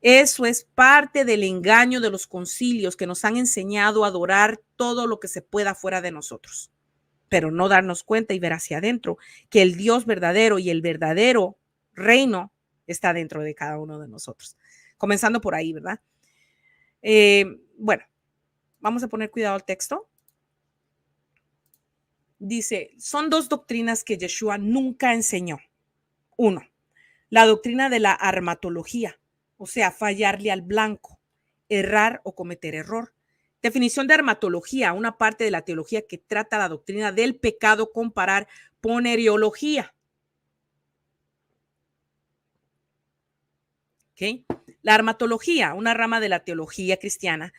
Speaker 1: eso es parte del engaño de los concilios que nos han enseñado a adorar todo lo que se pueda fuera de nosotros, pero no darnos cuenta y ver hacia adentro que el Dios verdadero y el verdadero reino está dentro de cada uno de nosotros. Comenzando por ahí, ¿verdad? Bueno, vamos a poner cuidado al texto. Dice, son dos doctrinas que Yeshua nunca enseñó. Uno, la doctrina de la armatología, o sea, fallarle al blanco, errar o cometer error. Definición de armatología, una parte de la teología que trata la doctrina del pecado, comparar poneriología. ¿Okay? La armatología, una rama de la teología cristiana,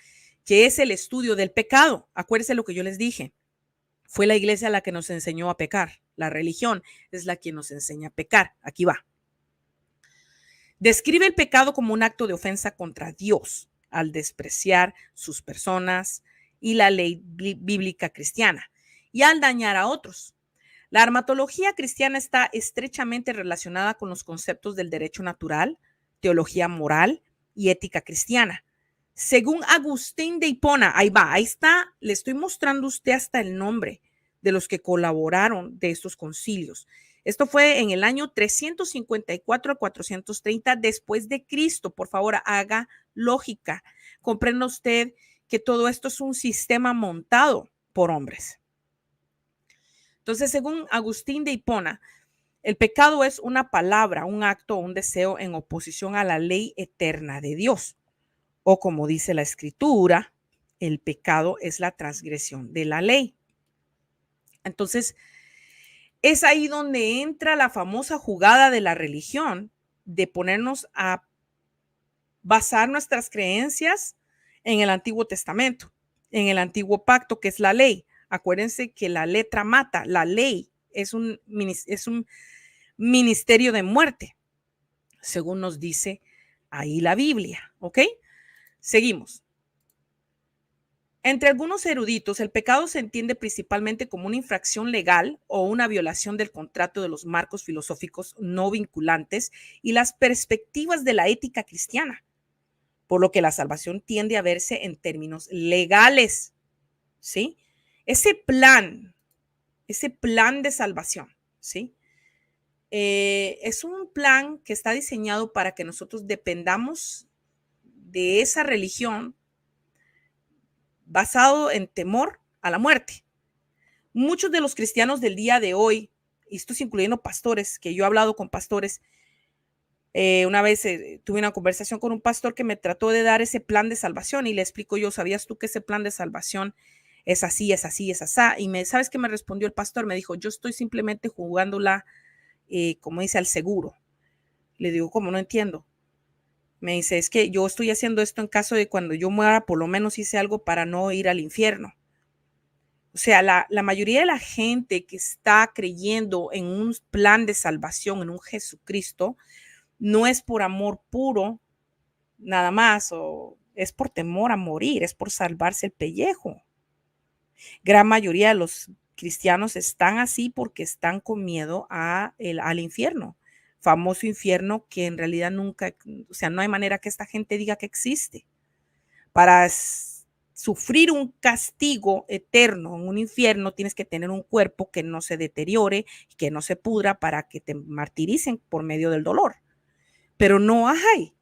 Speaker 1: que es el estudio del pecado. Acuérdense lo que yo les dije. Fue la iglesia la que nos enseñó a pecar. La religión es la que nos enseña a pecar. Aquí va. Describe el pecado como un acto de ofensa contra Dios al despreciar sus personas y la ley bíblica cristiana y al dañar a otros. La armatología cristiana está estrechamente relacionada con los conceptos del derecho natural, teología moral y ética cristiana. Según Agustín de Hipona, ahí va, ahí está, le estoy mostrando a usted hasta el nombre de los que colaboraron de estos concilios. Esto fue en el año 354 a 430 después de Cristo. Por favor, haga lógica. Comprenda usted que todo esto es un sistema montado por hombres. Entonces, según Agustín de Hipona, El pecado es una palabra, un acto o un deseo en oposición a la ley eterna de Dios. O como dice la Escritura, el pecado es la transgresión de la ley. Entonces, es ahí donde entra la famosa jugada de la religión, de ponernos a basar nuestras creencias en el Antiguo Testamento, en el Antiguo Pacto, que es la ley. Acuérdense que la letra mata, la ley es un ministerio de muerte, según nos dice ahí la Biblia, ¿ok? Seguimos. Entre algunos eruditos, el pecado se entiende principalmente como una infracción legal o una violación del contrato de los marcos filosóficos no vinculantes y las perspectivas de la ética cristiana, por lo que la salvación tiende a verse en términos legales, ¿sí? Ese plan de salvación, ¿sí? Es un plan que está diseñado para que nosotros dependamos de esa religión basado en temor a la muerte. Muchos de los cristianos del día de hoy, y esto es incluyendo pastores, que yo he hablado con pastores, una vez tuve una conversación con un pastor que me trató de dar ese plan de salvación y le explico yo, ¿sabías tú que ese plan de salvación es así, es así, es así? Y ¿sabes qué me respondió el pastor? Me dijo, yo estoy simplemente jugándola, como dice, al seguro. Le digo, ¿cómo? No entiendo. Me dice, es que yo estoy haciendo esto en caso de cuando yo muera, por lo menos hice algo para no ir al infierno. O sea, la mayoría de la gente que está creyendo en un plan de salvación, en un Jesucristo, no es por amor puro, nada más, o es por temor a morir, es por salvarse el pellejo. Gran mayoría de los cristianos están así porque están con miedo al infierno, famoso infierno que en realidad nunca, o sea, no hay manera que esta gente diga que existe. Para sufrir un castigo eterno en un infierno, tienes que tener un cuerpo que no se deteriore, que no se pudra para que te martiricen por medio del dolor. Pero no hay.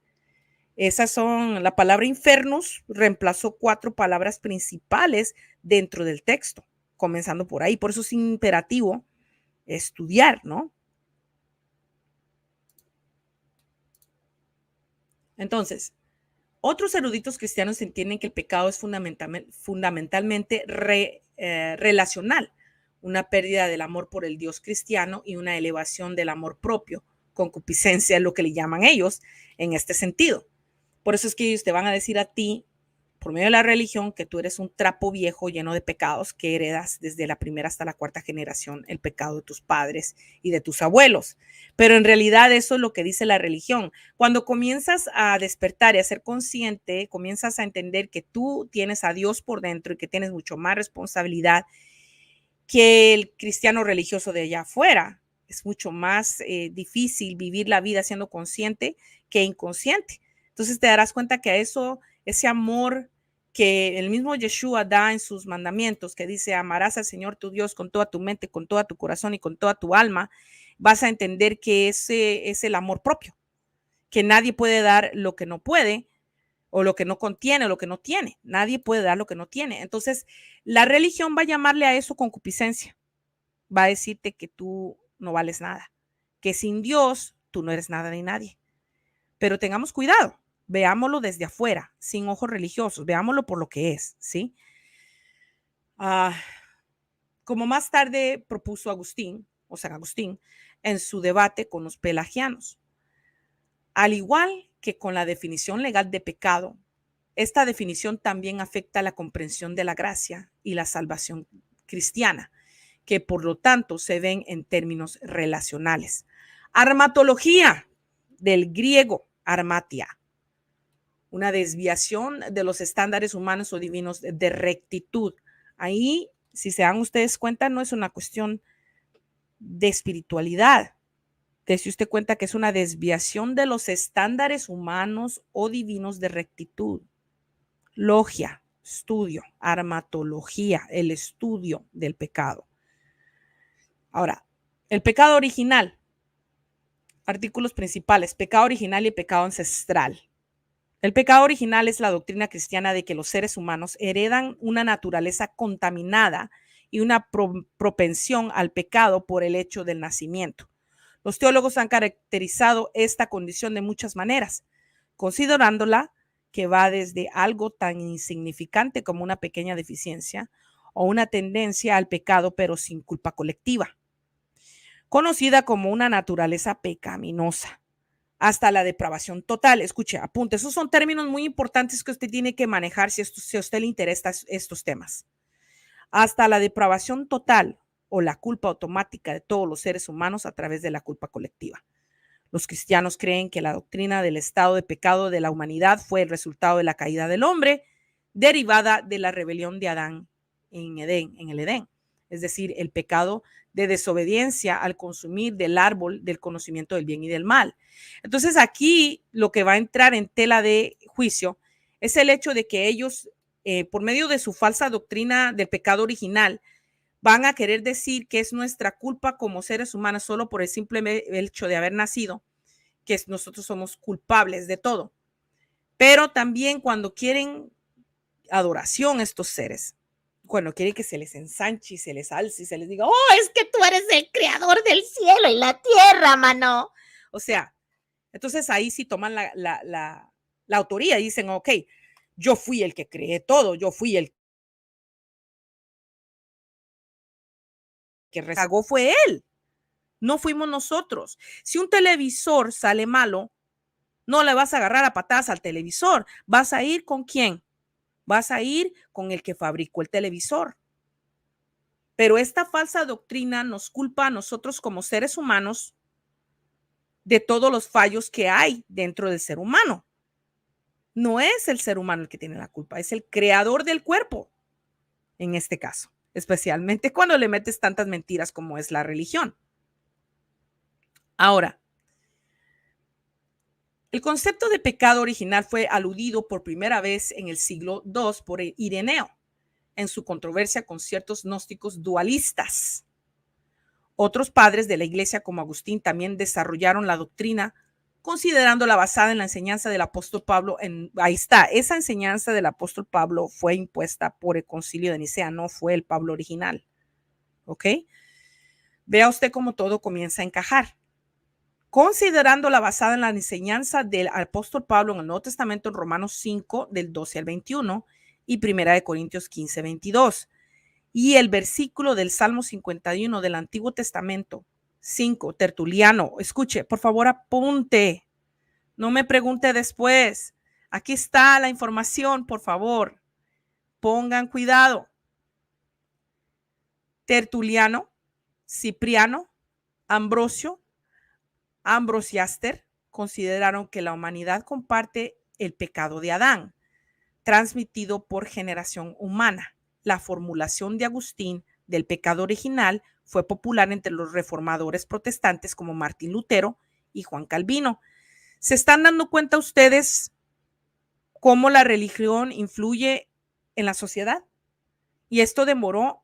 Speaker 1: Esas son, la palabra infernus reemplazó 4 palabras principales dentro del texto, comenzando por ahí. Por eso es imperativo estudiar, ¿no? Entonces, otros eruditos cristianos entienden que el pecado es fundamentalmente relacional, una pérdida del amor por el Dios cristiano y una elevación del amor propio, concupiscencia es lo que le llaman ellos en este sentido. Por eso es que ellos te van a decir a ti, por medio de la religión, que tú eres un trapo viejo lleno de pecados que heredas desde la primera hasta la cuarta generación, el pecado de tus padres y de tus abuelos. Pero en realidad eso es lo que dice la religión. Cuando comienzas a despertar y a ser consciente, comienzas a entender que tú tienes a Dios por dentro y que tienes mucho más responsabilidad que el cristiano religioso de allá afuera. Es mucho más difícil vivir la vida siendo consciente que inconsciente. Entonces te darás cuenta que a eso, ese amor que el mismo Yeshua da en sus mandamientos, que dice, amarás al Señor tu Dios con toda tu mente, con todo tu corazón y con toda tu alma, vas a entender que ese es el amor propio, que nadie puede dar lo que no puede, o lo que no contiene, o lo que no tiene. Nadie puede dar lo que no tiene. Entonces, la religión va a llamarle a eso concupiscencia. Va a decirte que tú no vales nada, que sin Dios tú no eres nada ni nadie. Pero tengamos cuidado, veámoslo desde afuera, sin ojos religiosos, veámoslo por lo que es, ¿sí? Como más tarde propuso Agustín, o San Agustín, en su debate con los pelagianos. Al igual que con la definición legal de pecado, esta definición también afecta la comprensión de la gracia y la salvación cristiana, que por lo tanto se ven en términos relacionales. Armatología, del griego armatia, una desviación de los estándares humanos o divinos de rectitud. Ahí, si se dan ustedes cuenta, no es una cuestión de espiritualidad. Dese usted cuenta que es una desviación de los estándares humanos o divinos de rectitud. Logia, estudio, armatología, el estudio del pecado. Ahora, el pecado original, artículos principales, pecado original y pecado ancestral. El pecado original es la doctrina cristiana de que los seres humanos heredan una naturaleza contaminada y una propensión al pecado por el hecho del nacimiento. Los teólogos han caracterizado esta condición de muchas maneras, considerándola que va desde algo tan insignificante como una pequeña deficiencia o una tendencia al pecado, pero sin culpa colectiva, conocida como una naturaleza pecaminosa, hasta la depravación total. Escuche, apunte, esos son términos muy importantes que usted tiene que manejar si a usted le interesan estos temas. Hasta la depravación total o la culpa automática de todos los seres humanos a través de la culpa colectiva. Los cristianos creen que la doctrina del estado de pecado de la humanidad fue el resultado de la caída del hombre, derivada de la rebelión de Adán en el Edén, es decir, el pecado de desobediencia al consumir del árbol del conocimiento del bien y del mal. Entonces aquí lo que va a entrar en tela de juicio es el hecho de que ellos, por medio de su falsa doctrina del pecado original, van a querer decir que es nuestra culpa como seres humanos solo por el simple hecho de haber nacido, que nosotros somos culpables de todo. Pero también cuando quieren adoración a estos seres, cuando quieren que se les ensanche y se les alce y se les diga, oh, es que tú eres el creador del cielo y la tierra, mano. O sea, entonces ahí sí toman la autoría y dicen, ok, yo fui el que creé todo, yo fui el que rezagó, fue él, no fuimos nosotros. Si un televisor sale malo, no le vas a agarrar a patadas al televisor, vas a ir con quién, vas a ir con el que fabricó el televisor. Pero esta falsa doctrina nos culpa a nosotros como seres humanos de todos los fallos que hay dentro del ser humano. No es el ser humano el que tiene la culpa, es el creador del cuerpo, en este caso, especialmente cuando le metes tantas mentiras como es la religión. Ahora, el concepto de pecado original fue aludido por primera vez en el siglo II por Ireneo, en su controversia con ciertos gnósticos dualistas. Otros padres de la iglesia como Agustín también desarrollaron la doctrina considerándola basada en la enseñanza del apóstol Pablo. Ahí está, esa enseñanza del apóstol Pablo fue impuesta por el concilio de Nicea, no fue el Pablo original. ¿Ok? Vea usted cómo todo comienza a encajar. Considerándola basada en la enseñanza del apóstol Pablo en el Nuevo Testamento, en Romanos 5, del 12 al 21, y Primera de Corintios 15, 22. Y el versículo del Salmo 51 del Antiguo Testamento, 5, Tertuliano. Escuche, por favor, apunte. No me pregunte después. Aquí está la información, por favor. Pongan cuidado. Tertuliano, Cipriano, Ambrosio, Ambrosiaster consideraron que la humanidad comparte el pecado de Adán, transmitido por generación humana. La formulación de Agustín del pecado original fue popular entre los reformadores protestantes como Martín Lutero y Juan Calvino. ¿Se están dando cuenta ustedes cómo la religión influye en la sociedad? Y esto demoró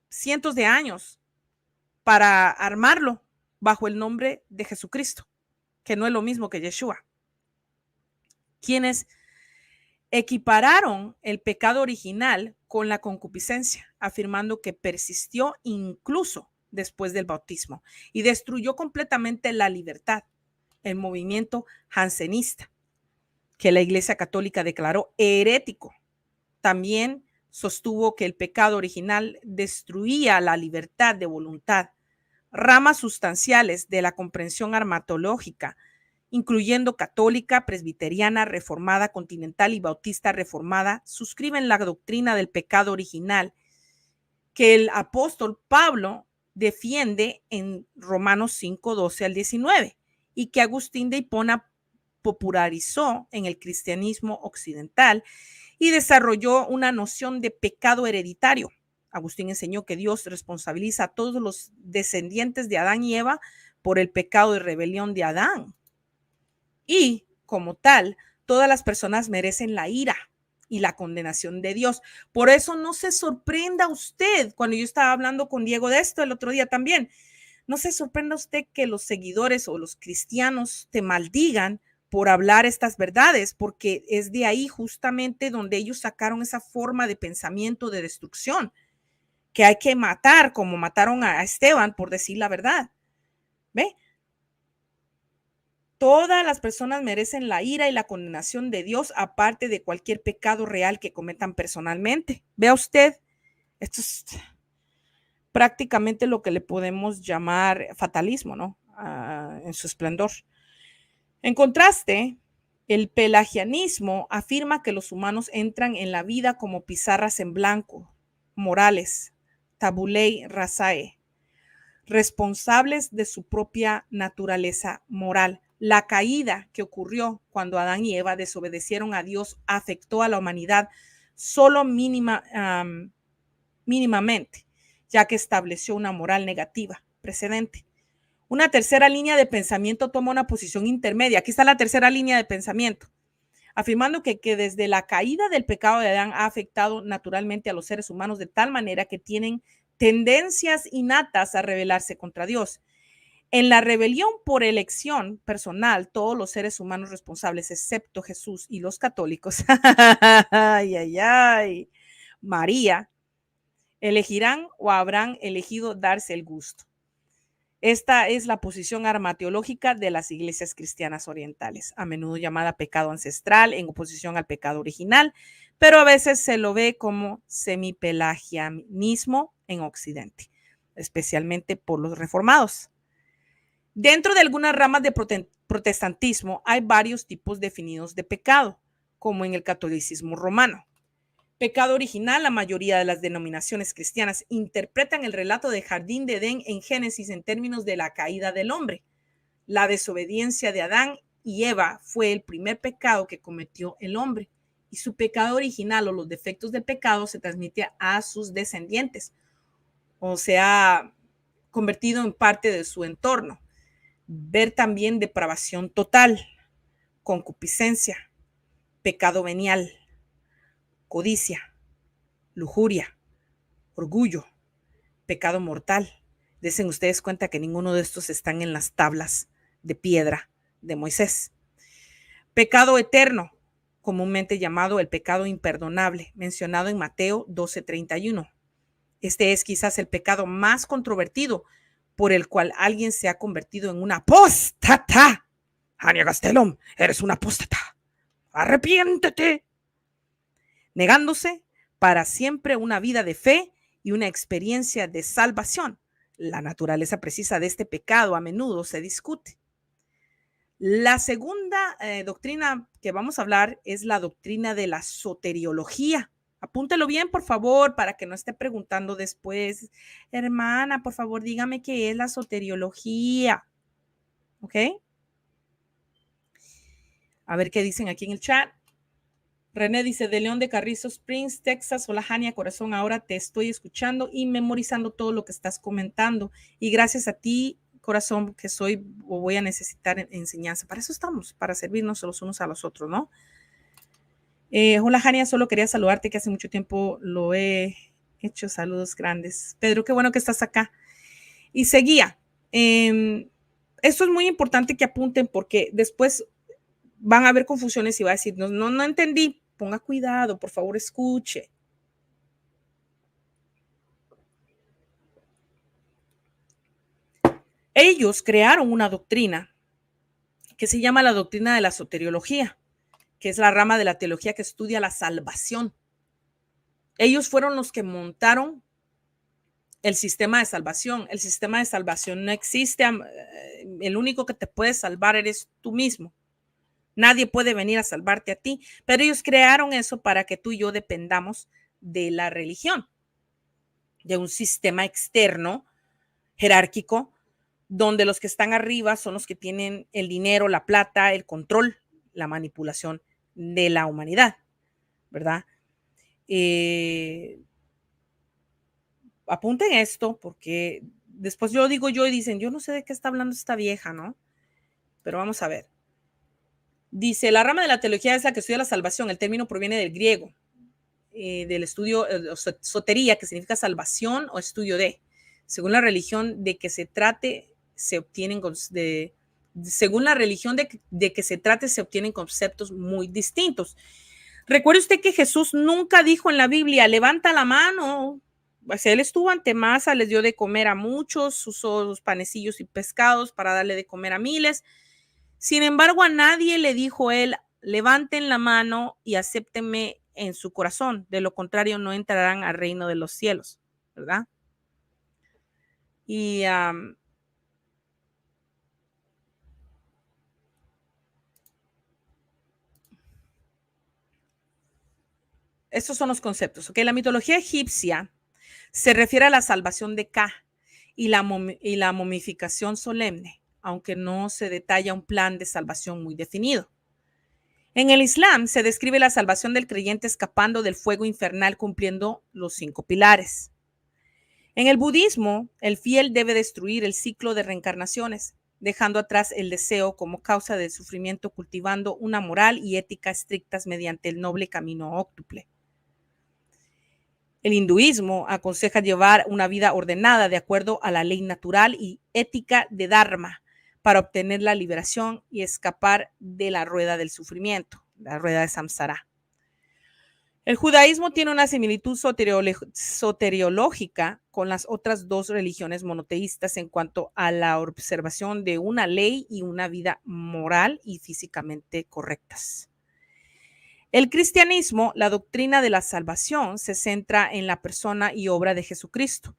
Speaker 1: cientos de años para armarlo bajo el nombre de Jesucristo, que no es lo mismo que Yeshua. Quienes equipararon el pecado original con la concupiscencia, afirmando que persistió incluso después del bautismo y destruyó completamente la libertad. El movimiento jansenista, que la Iglesia Católica declaró herético, también sostuvo que el pecado original destruía la libertad de voluntad. Ramas sustanciales de la comprensión armatológica, incluyendo católica, presbiteriana, reformada, continental y bautista reformada, suscriben la doctrina del pecado original que el apóstol Pablo defiende en Romanos 5, 12 al 19 y que Agustín de Hipona popularizó en el cristianismo occidental y desarrolló una noción de pecado hereditario. Agustín enseñó que Dios responsabiliza a todos los descendientes de Adán y Eva por el pecado de rebelión de Adán. Y, como tal, todas las personas merecen la ira y la condenación de Dios. Por eso no se sorprenda usted, cuando yo estaba hablando con Diego de esto el otro día también, no se sorprenda usted que los seguidores o los cristianos te maldigan por hablar estas verdades, porque es de ahí justamente donde ellos sacaron esa forma de pensamiento de destrucción, que hay que matar, como mataron a Esteban por decir la verdad. ¿Ve? Todas las personas merecen la ira y la condenación de Dios, aparte de cualquier pecado real que cometan personalmente. Vea usted, esto es prácticamente lo que le podemos llamar fatalismo, ¿no? En su esplendor. En contraste, el pelagianismo afirma que los humanos entran en la vida como pizarras en blanco, morales, tabulae rasae, responsables de su propia naturaleza moral. La caída que ocurrió cuando Adán y Eva desobedecieron a Dios afectó a la humanidad solo mínimamente, ya que estableció una moral negativa precedente. Una tercera línea de pensamiento toma una posición intermedia. Aquí está la tercera línea de pensamiento, afirmando que desde la caída del pecado de Adán ha afectado naturalmente a los seres humanos de tal manera que tienen tendencias innatas a rebelarse contra Dios. En la rebelión por elección personal, todos los seres humanos responsables, excepto Jesús y los católicos, ay, ay, ay, María, elegirán o habrán elegido darse el gusto. Esta es la posición armateológica de las iglesias cristianas orientales, a menudo llamada pecado ancestral en oposición al pecado original, pero a veces se lo ve como semipelagianismo en Occidente, especialmente por los reformados. Dentro de algunas ramas de protestantismo hay varios tipos definidos de pecado, como en el catolicismo romano. Pecado original, la mayoría de las denominaciones cristianas interpretan el relato del jardín de Edén en Génesis en términos de la caída del hombre. La desobediencia de Adán y Eva fue el primer pecado que cometió el hombre, y su pecado original o los defectos del pecado se transmite a sus descendientes, o se ha convertido en parte de su entorno. Ver también depravación total, concupiscencia, pecado venial, codicia, lujuria, orgullo, pecado mortal. Desen ustedes cuenta que ninguno de estos están en las tablas de piedra de Moisés. Pecado eterno, comúnmente llamado el pecado imperdonable, mencionado en Mateo 12:31. Este es quizás el pecado más controvertido por el cual alguien se ha convertido en una apóstata. Ania Gastelum, eres una apóstata. Arrepiéntete. Negándose para siempre una vida de fe y una experiencia de salvación. La naturaleza precisa de este pecado a menudo se discute. La segunda doctrina que vamos a hablar es la doctrina de la soteriología. Apúntelo bien, por favor, para que no esté preguntando después, hermana, por favor, dígame qué es la soteriología. ¿Ok? A ver qué dicen aquí en el chat. René dice, de León de Carrizo Springs, Texas. Hola, Jania, corazón, ahora te estoy escuchando y memorizando todo lo que estás comentando. Y gracias a ti, corazón, que soy o voy a necesitar enseñanza. Para eso estamos, para servirnos los unos a los otros, ¿no? Hola, Jania, solo quería saludarte, que hace mucho tiempo lo he hecho. Saludos grandes. Pedro, qué bueno que estás acá. Y seguía. Esto es muy importante que apunten porque después van a haber confusiones y va a decir, no entendí. Ponga cuidado, por favor, escuche. Ellos crearon una doctrina que se llama la doctrina de la soteriología, que es la rama de la teología que estudia la salvación. Ellos fueron los que montaron el sistema de salvación. El sistema de salvación no existe. El único que te puede salvar eres tú mismo. Nadie puede venir a salvarte a ti, pero ellos crearon eso para que tú y yo dependamos de la religión, de un sistema externo, jerárquico, donde los que están arriba son los que tienen el dinero, la plata, el control, la manipulación de la humanidad, ¿verdad? Apunten esto porque después yo digo yo y dicen, yo no sé de qué está hablando esta vieja, ¿no? Pero vamos a ver. Dice, la rama de la teología es la que estudia la salvación. El término proviene del griego, del estudio sotería, que significa salvación o estudio de. Según la religión de que se trate, se obtienen según la religión de que se trate, se obtienen conceptos muy distintos. Recuerde usted que Jesús nunca dijo en la Biblia, levanta la mano. Pues él estuvo ante masa, les dio de comer a muchos, usó los panecillos y pescados para darle de comer a miles. Sin embargo, a nadie le dijo él, levanten la mano y acéptenme en su corazón. De lo contrario, no entrarán al reino de los cielos, ¿verdad? Y estos son los conceptos. ¿Okay? La mitología egipcia se refiere a la salvación de Ka y la momificación solemne, aunque no se detalla un plan de salvación muy definido. En el Islam se describe la salvación del creyente escapando del fuego infernal cumpliendo los 5 pilares. En el budismo, el fiel debe destruir el ciclo de reencarnaciones, dejando atrás el deseo como causa del sufrimiento, cultivando una moral y ética estrictas mediante el noble camino óctuple. El hinduismo aconseja llevar una vida ordenada de acuerdo a la ley natural y ética de Dharma para obtener la liberación y escapar de la rueda del sufrimiento, la rueda de samsara. El judaísmo tiene una similitud soteriológica con las otras dos religiones monoteístas en cuanto a la observación de una ley y una vida moral y físicamente correctas. El cristianismo, la doctrina de la salvación, se centra en la persona y obra de Jesucristo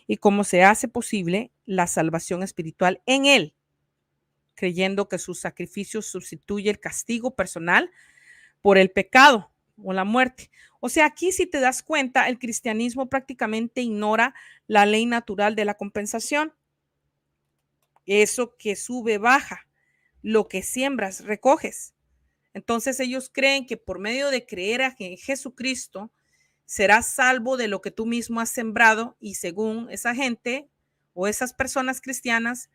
Speaker 1: y cómo se hace posible la salvación espiritual en él, creyendo que su sacrificio sustituye el castigo personal por el pecado o la muerte. O sea, aquí si te das cuenta, el cristianismo prácticamente ignora la ley natural de la compensación. Eso que sube, baja. Lo que siembras, recoges. Entonces ellos creen que por medio de creer en Jesucristo serás salvo de lo que tú mismo has sembrado y según esa gente o esas personas cristianas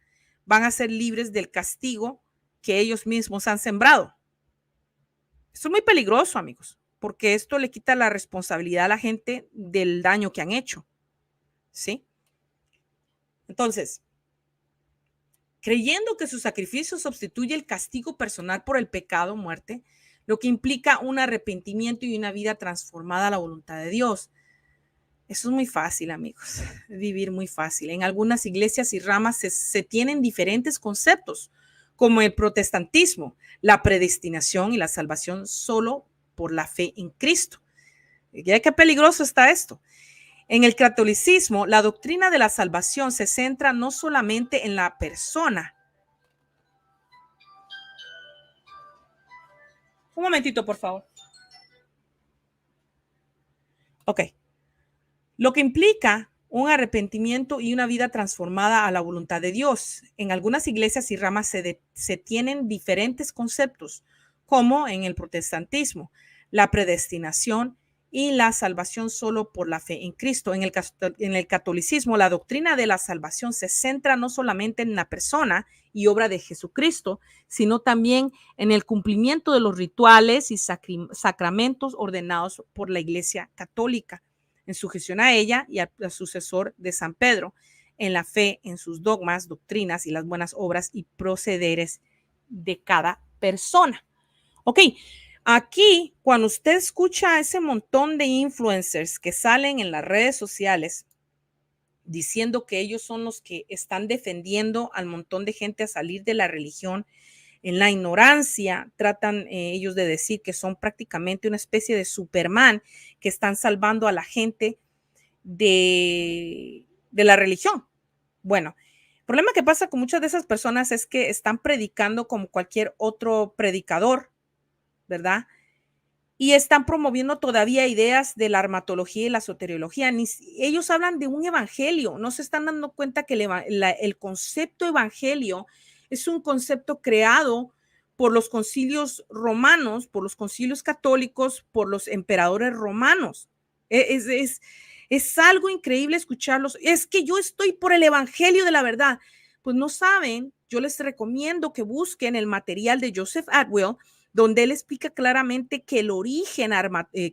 Speaker 1: van a ser libres del castigo que ellos mismos han sembrado. Esto es muy peligroso, amigos, porque esto le quita la responsabilidad a la gente del daño que han hecho, ¿sí? Entonces, creyendo que su sacrificio sustituye el castigo personal por el pecado, muerte, lo que implica un arrepentimiento y una vida transformada a la voluntad de Dios. Eso es muy fácil, amigos, vivir muy fácil. En algunas iglesias y ramas se tienen diferentes conceptos, como el protestantismo, la predestinación y la salvación solo por la fe en Cristo. ¿Ya qué peligroso está esto? En el catolicismo, la doctrina de la salvación se centra no solamente en la persona. Un momentito, por favor. Ok. Lo que implica un arrepentimiento y una vida transformada a la voluntad de Dios. En algunas iglesias y ramas se tienen diferentes conceptos, como en el protestantismo, la predestinación y la salvación solo por la fe en Cristo. En el catolicismo, la doctrina de la salvación se centra no solamente en la persona y obra de Jesucristo, sino también en el cumplimiento de los rituales y sacramentos ordenados por la Iglesia Católica, en sujeción a ella y al sucesor de San Pedro, en la fe, en sus dogmas, doctrinas y las buenas obras y procederes de cada persona. Ok, aquí cuando usted escucha a ese montón de influencers que salen en las redes sociales diciendo que ellos son los que están defendiendo al montón de gente a salir de la religión, en la ignorancia, tratan ellos de decir que son prácticamente una especie de Superman que están salvando a la gente de la religión. Bueno, el problema que pasa con muchas de esas personas es que están predicando como cualquier otro predicador, ¿verdad? Y están promoviendo todavía ideas de la armatología y la soteriología. Ellos hablan de un evangelio, no se están dando cuenta que el concepto evangelio es un concepto creado por los concilios romanos, por los concilios católicos, por los emperadores romanos. Es algo increíble escucharlos. Es que yo estoy por el evangelio de la verdad. Pues no saben, yo les recomiendo que busquen el material de Joseph Atwill, donde él explica claramente que el origen,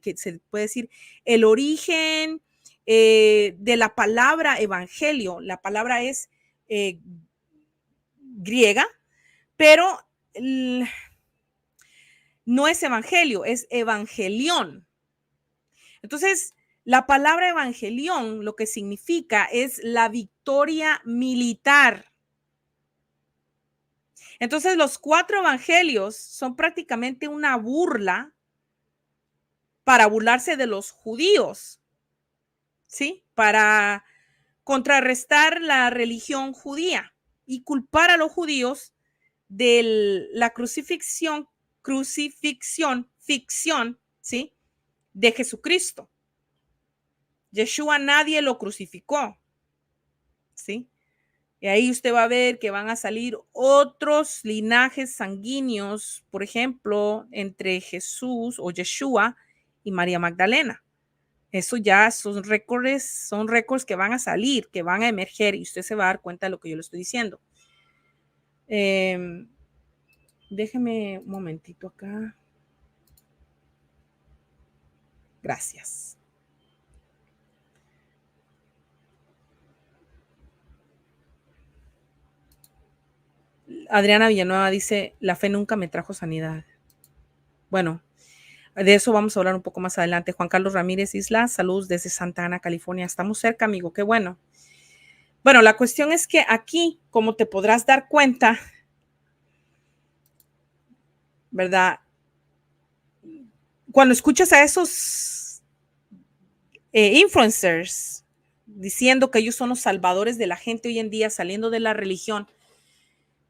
Speaker 1: que se puede decir, el origen de la palabra evangelio, la palabra es griega, pero no es evangelio, es evangelión. Entonces, la palabra evangelión lo que significa es la victoria militar. Entonces, los 4 evangelios son prácticamente una burla para burlarse de los judíos, ¿sí? Para contrarrestar la religión judía y culpar a los judíos de la ficción, ¿sí? De Jesucristo. Yeshua nadie lo crucificó, ¿sí? Y ahí usted va a ver que van a salir otros linajes sanguíneos, por ejemplo, entre Jesús o Yeshua y María Magdalena. Eso ya son récords que van a salir, que van a emerger y usted se va a dar cuenta de lo que yo le estoy diciendo. Déjeme un momentito acá. Gracias. Adriana Villanueva dice, la fe nunca me trajo sanidad. Bueno, de eso vamos a hablar un poco más adelante. Juan Carlos Ramírez Isla, saludos desde Santa Ana, California. Estamos cerca, amigo, qué bueno. Bueno, la cuestión es que aquí, como te podrás dar cuenta, ¿verdad? Cuando escuchas a esos influencers diciendo que ellos son los salvadores de la gente hoy en día, saliendo de la religión,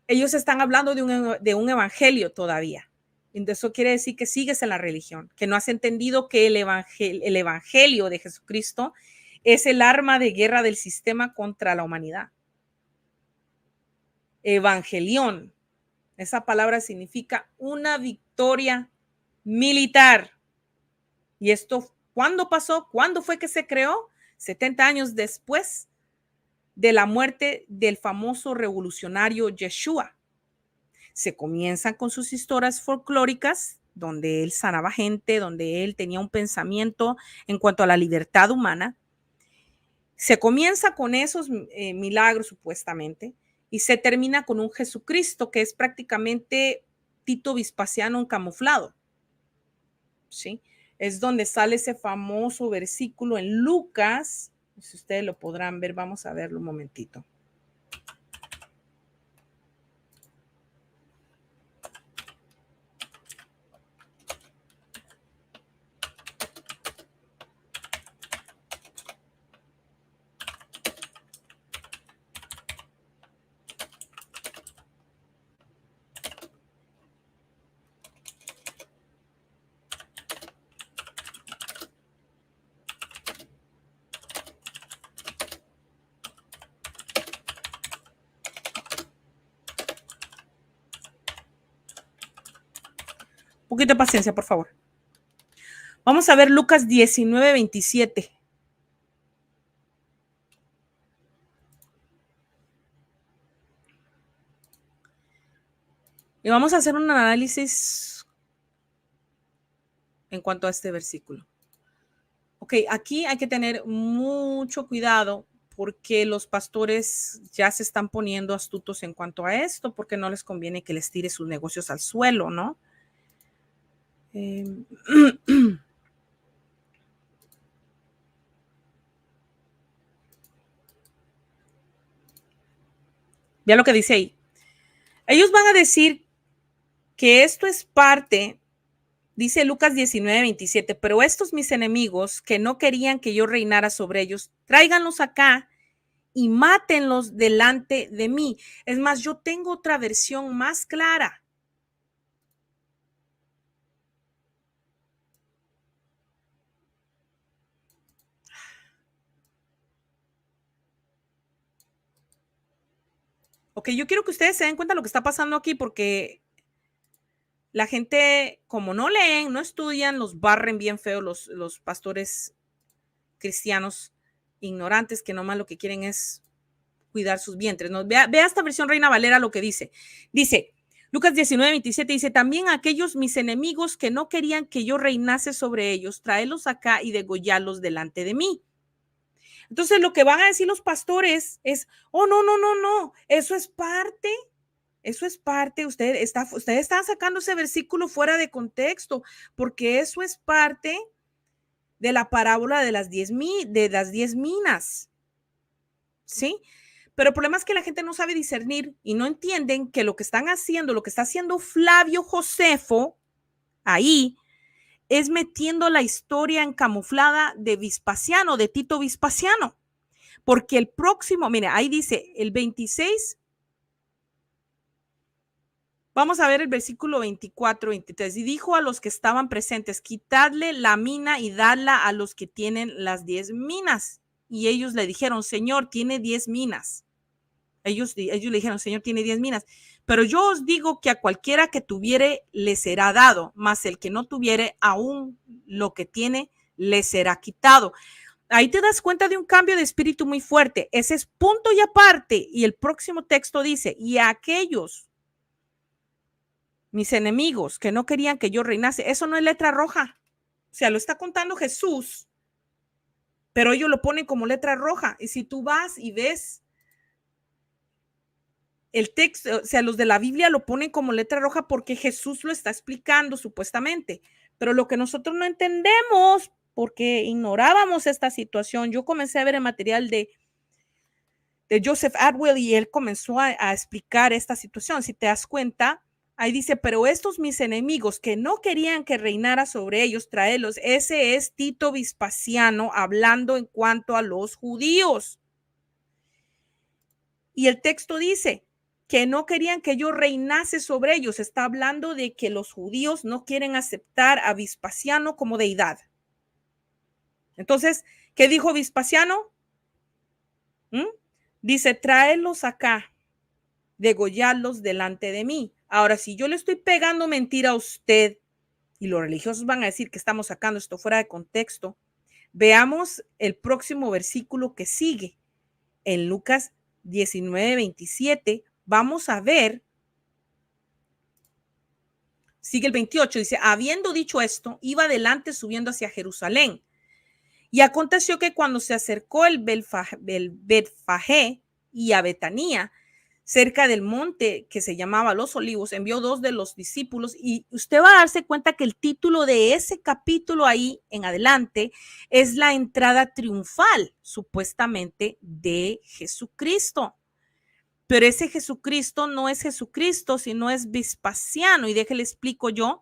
Speaker 1: ellos están hablando de un evangelio todavía. Eso quiere decir que sigues en la religión, que no has entendido que el evangelio de Jesucristo es el arma de guerra del sistema contra la humanidad. Evangelión, esa palabra significa una victoria militar. ¿Y esto cuándo pasó? ¿Cuándo fue que se creó? 70 años después de la muerte del famoso revolucionario Yeshua. Se comienzan con sus historias folclóricas, donde él sanaba gente, donde él tenía un pensamiento en cuanto a la libertad humana. Se comienza con esos milagros supuestamente y se termina con un Jesucristo que es prácticamente Tito Vespasiano camuflado, ¿sí? Es donde sale ese famoso versículo en Lucas, si ustedes lo podrán ver, vamos a verlo un momentito. Un poquito de paciencia, por favor. Vamos a ver Lucas 19:27. Y vamos a hacer un análisis en cuanto a este versículo. Ok, aquí hay que tener mucho cuidado porque los pastores ya se están poniendo astutos en cuanto a esto, porque no les conviene que les tire sus negocios al suelo, ¿no? Vea lo que dice ahí. Ellos van a decir que esto es parte, dice Lucas 19:27, pero estos mis enemigos que no querían que yo reinara sobre ellos, tráiganlos acá y mátenlos delante de mí. Es más, yo tengo otra versión más clara. Ok, yo quiero que ustedes se den cuenta de lo que está pasando aquí porque la gente, como no leen, no estudian, los barren bien feo los pastores cristianos ignorantes que nomás lo que quieren es cuidar sus vientres. ¿No? Vea esta versión Reina Valera lo que dice. Dice, Lucas 19:27 dice, también aquellos mis enemigos que no querían que yo reinase sobre ellos, tráelos acá y degollarlos delante de mí. Entonces lo que van a decir los pastores es, oh, no, eso es parte, ustedes están sacando ese versículo fuera de contexto, porque eso es parte de la parábola de las 10 minas, ¿sí? Pero el problema es que la gente no sabe discernir y no entienden que lo que están haciendo, lo que está haciendo Flavio Josefo ahí, es metiendo la historia encamuflada de Vespasiano, de Tito Vespasiano. Porque el próximo, mire, ahí dice el 26. Vamos a ver el versículo 24, 23. Y dijo a los que estaban presentes, quitadle la mina y dadla a los que tienen las 10 minas. Y ellos le dijeron, Señor, tiene 10 minas. Ellos le dijeron, Señor, tiene 10 minas. Pero yo os digo que a cualquiera que tuviere le será dado, mas el que no tuviere, aún lo que tiene le será quitado. Ahí te das cuenta de un cambio de espíritu muy fuerte. Ese es punto y aparte. Y el próximo texto dice, y a aquellos, mis enemigos, que no querían que yo reinase, eso no es letra roja. O sea, lo está contando Jesús, pero ellos lo ponen como letra roja. Y si tú vas y ves el texto, o sea, los de la Biblia lo ponen como letra roja porque Jesús lo está explicando supuestamente. Pero lo que nosotros no entendemos, porque ignorábamos esta situación, yo comencé a ver el material de Joseph Atwill y él comenzó a explicar esta situación. Si te das cuenta, ahí dice, pero estos mis enemigos que no querían que reinara sobre ellos, traerlos. Ese es Tito Vespasiano hablando en cuanto a los judíos. Y el texto dice que no querían que yo reinase sobre ellos. Está hablando de que los judíos no quieren aceptar a Vespasiano como deidad. Entonces, ¿qué dijo Vespasiano? Dice, tráelos acá, degollarlos delante de mí. Ahora, si yo le estoy pegando mentira a usted y los religiosos van a decir que estamos sacando esto fuera de contexto, veamos el próximo versículo que sigue. En Lucas 19:27, vamos a ver, sigue el 28, dice, habiendo dicho esto, iba adelante subiendo hacia Jerusalén. Y aconteció que cuando se acercó el Betfagé y a Betanía, cerca del monte que se llamaba Los Olivos, envió 2 de los discípulos y usted va a darse cuenta que el título de ese capítulo ahí en adelante es la entrada triunfal, supuestamente, de Jesucristo. Pero ese Jesucristo no es Jesucristo, sino es Vespasiano. Y déjele explico yo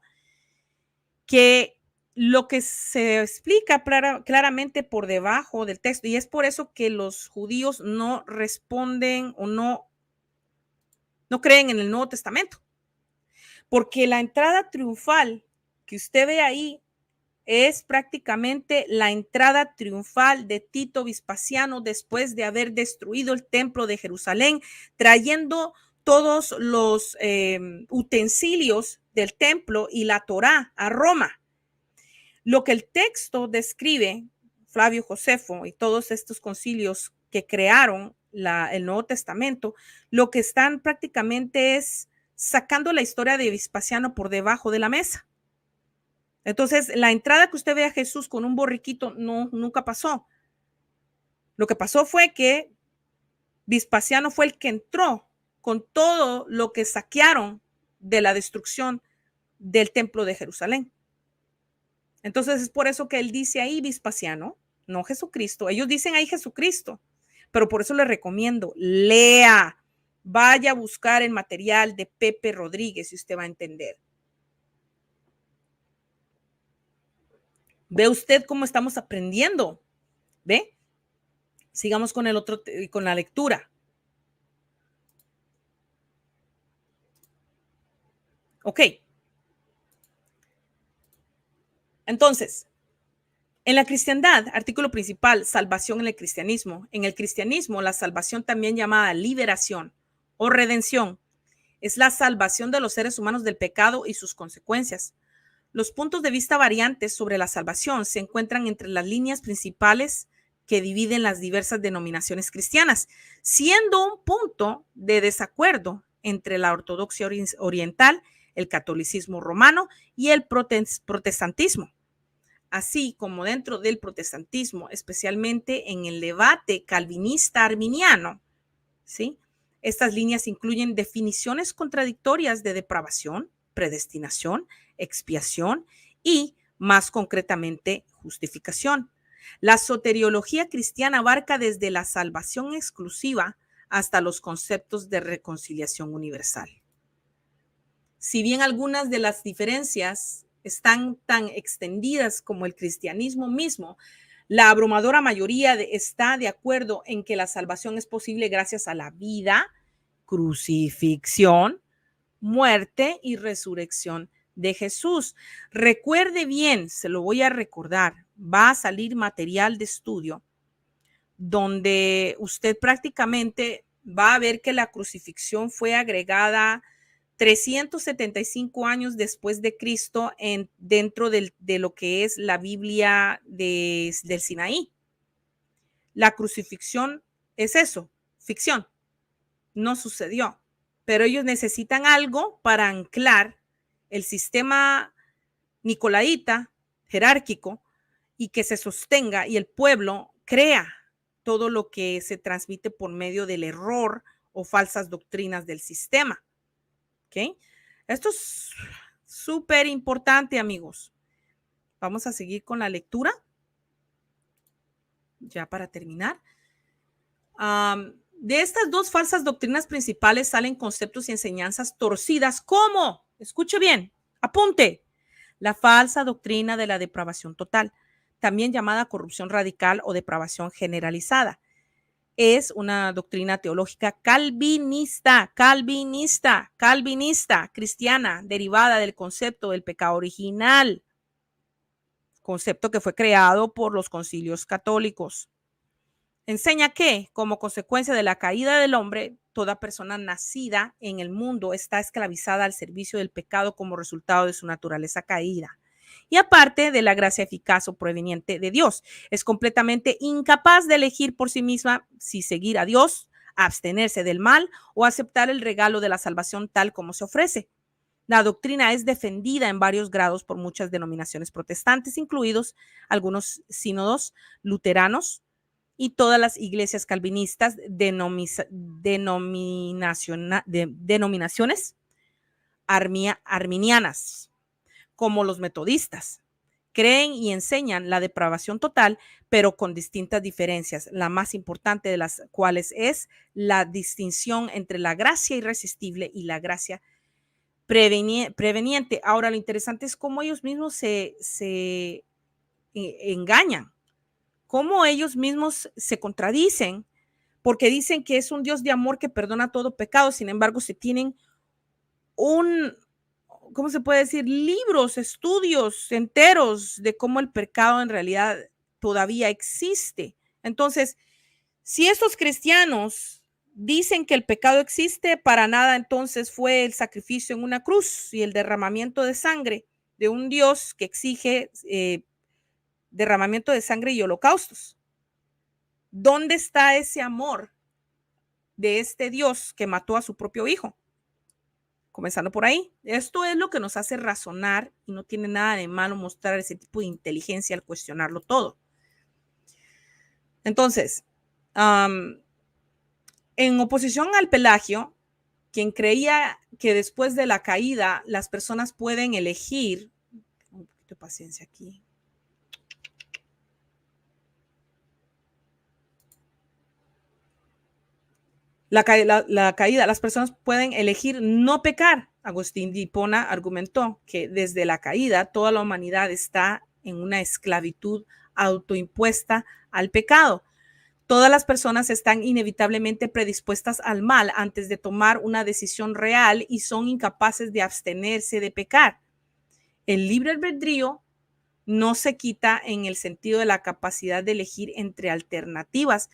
Speaker 1: que lo que se explica claramente por debajo del texto, y es por eso que los judíos no responden o no creen en el Nuevo Testamento, porque la entrada triunfal que usted ve ahí es prácticamente la entrada triunfal de Tito Vespasiano después de haber destruido el templo de Jerusalén, trayendo todos los utensilios del templo y la Torá a Roma. Lo que el texto describe, Flavio Josefo y todos estos concilios que crearon el Nuevo Testamento, lo que están prácticamente es sacando la historia de Vespasiano por debajo de la mesa. Entonces, la entrada que usted ve a Jesús con un borriquito nunca pasó. Lo que pasó fue que Vespasiano fue el que entró con todo lo que saquearon de la destrucción del templo de Jerusalén. Entonces, es por eso que él dice ahí Vespasiano, no Jesucristo. Ellos dicen ahí Jesucristo, pero por eso les recomiendo, lea, vaya a buscar el material de Pepe Rodríguez y usted va a entender. ¿Ve usted cómo estamos aprendiendo? ¿Ve? Sigamos con con la lectura. Ok. Entonces, en la cristiandad, artículo principal, salvación en el cristianismo. En el cristianismo, la salvación también llamada liberación o redención es la salvación de los seres humanos del pecado y sus consecuencias. Los puntos de vista variantes sobre la salvación se encuentran entre las líneas principales que dividen las diversas denominaciones cristianas, siendo un punto de desacuerdo entre la ortodoxia oriental, el catolicismo romano y el protestantismo, así como dentro del protestantismo, especialmente en el debate calvinista arminiano, ¿sí? Estas líneas incluyen definiciones contradictorias de depravación, predestinación, expiación y, más concretamente, justificación. La soteriología cristiana abarca desde la salvación exclusiva hasta los conceptos de reconciliación universal. Si bien algunas de las diferencias están tan extendidas como el cristianismo mismo, la abrumadora mayoría está de acuerdo en que la salvación es posible gracias a la vida, crucifixión, muerte y resurrección de Jesús. Recuerde bien, se lo voy a recordar, va a salir material de estudio donde usted prácticamente va a ver que la crucifixión fue agregada 375 años después de Cristo dentro de lo que es la Biblia del Sinaí. La crucifixión es eso, ficción, no sucedió, pero ellos necesitan algo para anclar el sistema nicolaíta jerárquico y que se sostenga y el pueblo crea todo lo que se transmite por medio del error o falsas doctrinas del sistema. ¿Okay? Esto es súper importante, amigos. Vamos a seguir con la lectura. Ya para terminar. De estas dos falsas doctrinas principales salen conceptos y enseñanzas torcidas. ¿Cómo? Escuche bien, apunte. La falsa doctrina de la depravación total, también llamada corrupción radical o depravación generalizada. Es una doctrina teológica calvinista, cristiana, derivada del concepto del pecado original, concepto que fue creado por los concilios católicos. Enseña que, como consecuencia de la caída del hombre, toda persona nacida en el mundo está esclavizada al servicio del pecado como resultado de su naturaleza caída. Y aparte de la gracia eficaz o proveniente de Dios, es completamente incapaz de elegir por sí misma si seguir a Dios, abstenerse del mal o aceptar el regalo de la salvación tal como se ofrece. La doctrina es defendida en varios grados por muchas denominaciones protestantes, incluidos algunos sínodos luteranos y todas las iglesias calvinistas, denominaciones arminianas, como los metodistas. Creen y enseñan la depravación total, pero con distintas diferencias, la más importante de las cuales es la distinción entre la gracia irresistible y la gracia preveniente. Ahora, lo interesante es cómo ellos mismos se engañan, cómo ellos mismos se contradicen, porque dicen que es un Dios de amor que perdona todo pecado, sin embargo, se tienen ¿cómo se puede decir? Libros, estudios enteros de cómo el pecado en realidad todavía existe. Entonces, si estos cristianos dicen que el pecado existe, para nada entonces fue el sacrificio en una cruz y el derramamiento de sangre de un Dios que exige derramamiento de sangre y holocaustos. ¿Dónde está ese amor de este Dios que mató a su propio hijo? Comenzando por ahí. Esto es lo que nos hace razonar y no tiene nada de malo mostrar ese tipo de inteligencia al cuestionarlo todo. Entonces, en oposición al Pelagio, quien creía que después de la caída las personas pueden elegir, un poquito de paciencia aquí. La caída, las personas pueden elegir no pecar. Agustín de Hipona argumentó que desde la caída toda la humanidad está en una esclavitud autoimpuesta al pecado. Todas las personas están inevitablemente predispuestas al mal antes de tomar una decisión real y son incapaces de abstenerse de pecar. El libre albedrío no se quita en el sentido de la capacidad de elegir entre alternativas,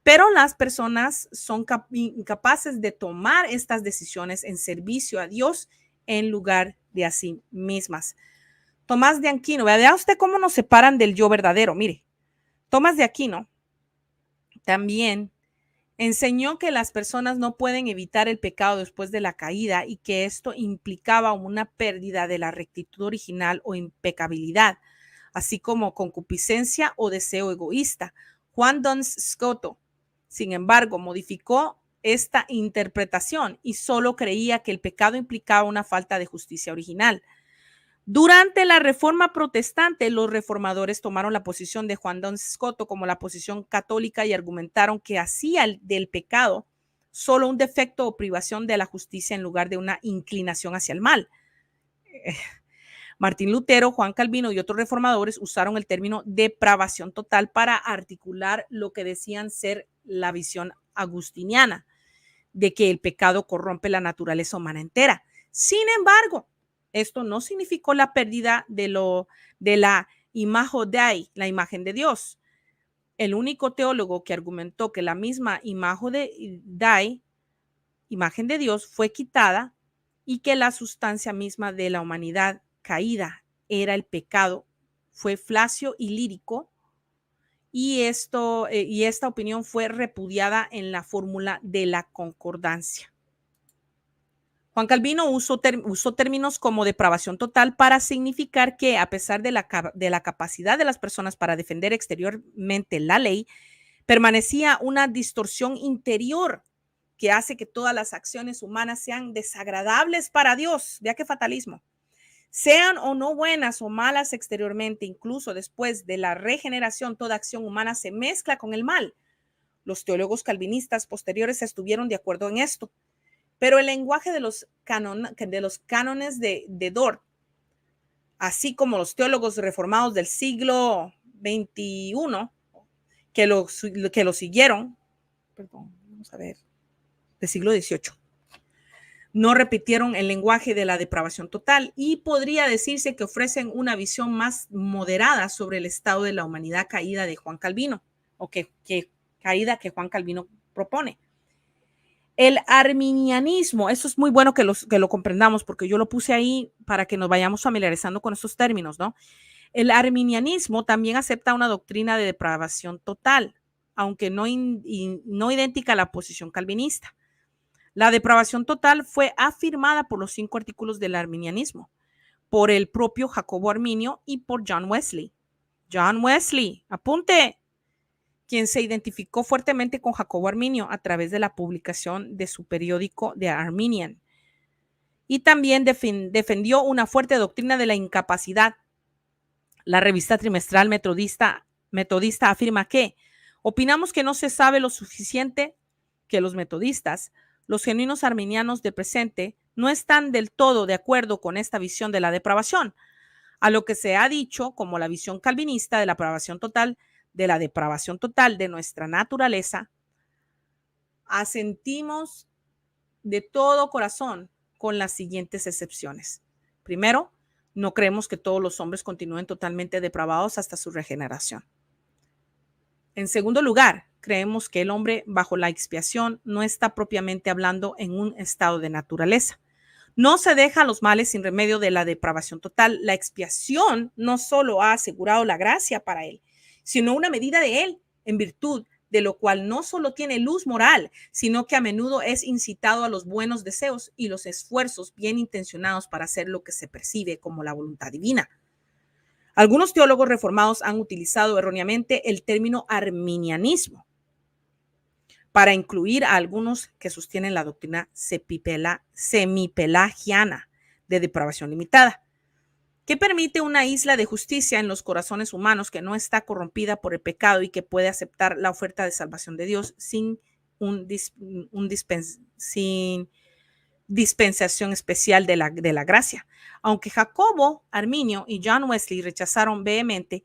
Speaker 1: pero las personas son incapaces de tomar estas decisiones en servicio a Dios en lugar de a sí mismas. Tomás de Aquino, vea usted cómo nos separan del yo verdadero. Mire, Tomás de Aquino también enseñó que las personas no pueden evitar el pecado después de la caída y que esto implicaba una pérdida de la rectitud original o impecabilidad, así como concupiscencia o deseo egoísta. Juan Duns Scoto, sin embargo, modificó esta interpretación y solo creía que el pecado implicaba una falta de justicia original. Durante la Reforma Protestante, los reformadores tomaron la posición de Juan Duns Scoto como la posición católica y argumentaron que hacía del pecado solo un defecto o privación de la justicia en lugar de una inclinación hacia el mal. Martín Lutero, Juan Calvino y otros reformadores usaron el término depravación total para articular lo que decían ser la visión agustiniana de que el pecado corrompe la naturaleza humana entera. Sin embargo, esto no significó la pérdida de la imago Dei, la imagen de Dios. El único teólogo que argumentó que la misma imago de Dei, imagen de Dios, fue quitada y que la sustancia misma de la humanidad caída era el pecado fue Flacio y Lírico, y esta opinión fue repudiada en la fórmula de la concordancia. Juan Calvino usó términos como depravación total para significar que, a pesar de la capacidad de las personas para defender exteriormente la ley, permanecía una distorsión interior que hace que todas las acciones humanas sean desagradables para Dios. Vea qué fatalismo. Sean o no buenas o malas exteriormente, incluso después de la regeneración, toda acción humana se mezcla con el mal. Los teólogos calvinistas posteriores estuvieron de acuerdo en esto, pero el lenguaje de los cánones de Dort, así como los teólogos reformados del siglo XXI que lo siguieron, vamos a ver, del siglo XVIII, no repitieron el lenguaje de la depravación total y podría decirse que ofrecen una visión más moderada sobre el estado de la humanidad caída de Juan Calvino, o que caída que Juan Calvino propone. El arminianismo, eso es muy bueno que lo comprendamos, porque yo lo puse ahí para que nos vayamos familiarizando con estos términos, ¿no? El arminianismo también acepta una doctrina de depravación total, aunque no idéntica a la posición calvinista. La depravación total fue afirmada por los 5 artículos del arminianismo, por el propio Jacobo Arminio y por John Wesley. John Wesley, apunte, quien se identificó fuertemente con Jacobo Arminio a través de la publicación de su periódico The Arminian. Y también defendió una fuerte doctrina de la incapacidad. La revista trimestral metodista afirma que opinamos que no se sabe lo suficiente, que los metodistas, los genuinos arminianos del presente, no están del todo de acuerdo con esta visión de la depravación, a lo que se ha dicho como la visión calvinista de la depravación total de nuestra naturaleza. Asentimos de todo corazón con las siguientes excepciones. Primero, no creemos que todos los hombres continúen totalmente depravados hasta su regeneración. En segundo lugar, creemos que el hombre bajo la expiación no está propiamente hablando en un estado de naturaleza. No se deja a los males sin remedio de la depravación total. La expiación no solo ha asegurado la gracia para él, sino una medida de él, en virtud de lo cual no solo tiene luz moral, sino que a menudo es incitado a los buenos deseos y los esfuerzos bien intencionados para hacer lo que se percibe como la voluntad divina. Algunos teólogos reformados han utilizado erróneamente el término arminianismo para incluir a algunos que sostienen la doctrina semipelagiana de depravación limitada, que permite una isla de justicia en los corazones humanos que no está corrompida por el pecado y que puede aceptar la oferta de salvación de Dios sin dispensación especial de la gracia. Aunque Jacobo Arminio y John Wesley rechazaron vehemente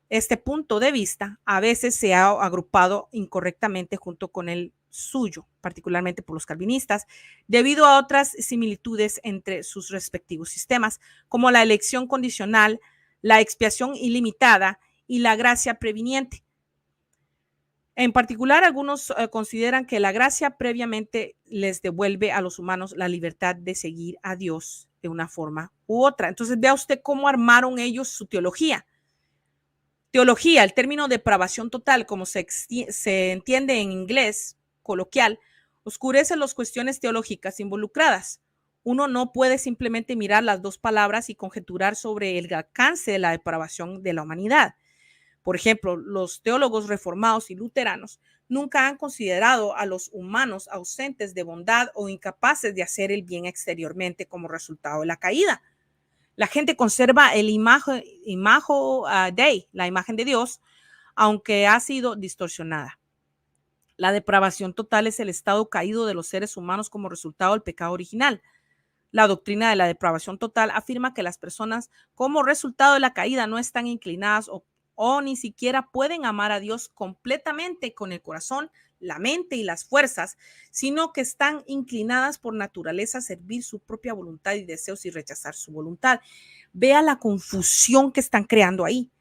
Speaker 1: este punto de vista, a veces se ha agrupado incorrectamente junto con el suyo, particularmente por los calvinistas, debido a otras similitudes entre sus respectivos sistemas, como la elección condicional, la expiación ilimitada y la gracia previniente. En particular, algunos consideran que la gracia previamente les devuelve a los humanos la libertad de seguir a Dios de una forma u otra. Entonces, vea usted cómo armaron ellos su teología. Teología, el término depravación total, como se entiende en inglés coloquial, oscurece las cuestiones teológicas involucradas. Uno no puede simplemente mirar las dos palabras y conjeturar sobre el alcance de la depravación de la humanidad. Por ejemplo, los teólogos reformados y luteranos nunca han considerado a los humanos ausentes de bondad o incapaces de hacer el bien exteriormente como resultado de la caída. La gente conserva el imago Dei, la imagen de Dios, aunque ha sido distorsionada. La depravación total es el estado caído de los seres humanos como resultado del pecado original. La doctrina de la depravación total afirma que las personas, como resultado de la caída, no están inclinadas o ni siquiera pueden amar a Dios completamente con el corazón, la mente y las fuerzas, sino que están inclinadas por naturaleza a servir su propia voluntad y deseos y rechazar su voluntad. Vea la confusión que están creando ahí,